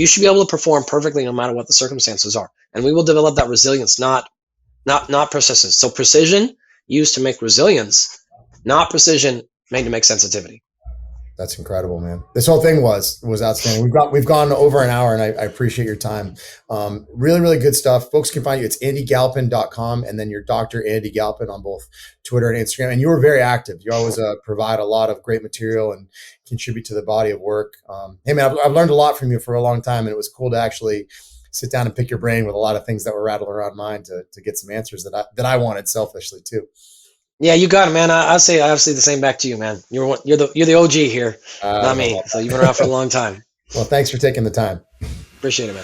should be able to perform perfectly no matter what the circumstances are. And we will develop that resilience, not persistence. So precision used to make resilience, not precision made to make sensitivity. That's incredible, man. This whole thing was outstanding. We've gone over an hour, and I appreciate your time. Really, really good stuff. Folks can find you. It's andygalpin.com, and then your Dr. Andy Galpin on both Twitter and Instagram. And you were very active. You always provide a lot of great material and contribute to the body of work. Hey, man, I've learned a lot from you for a long time, and it was cool to actually sit down and pick your brain with a lot of things that were rattling around mine to get some answers that I wanted selfishly too. Yeah, you got it, man. I say the same back to you, man. You're the OG here, not me. So you've been around for a long time. Well, thanks for taking the time. Appreciate it, man.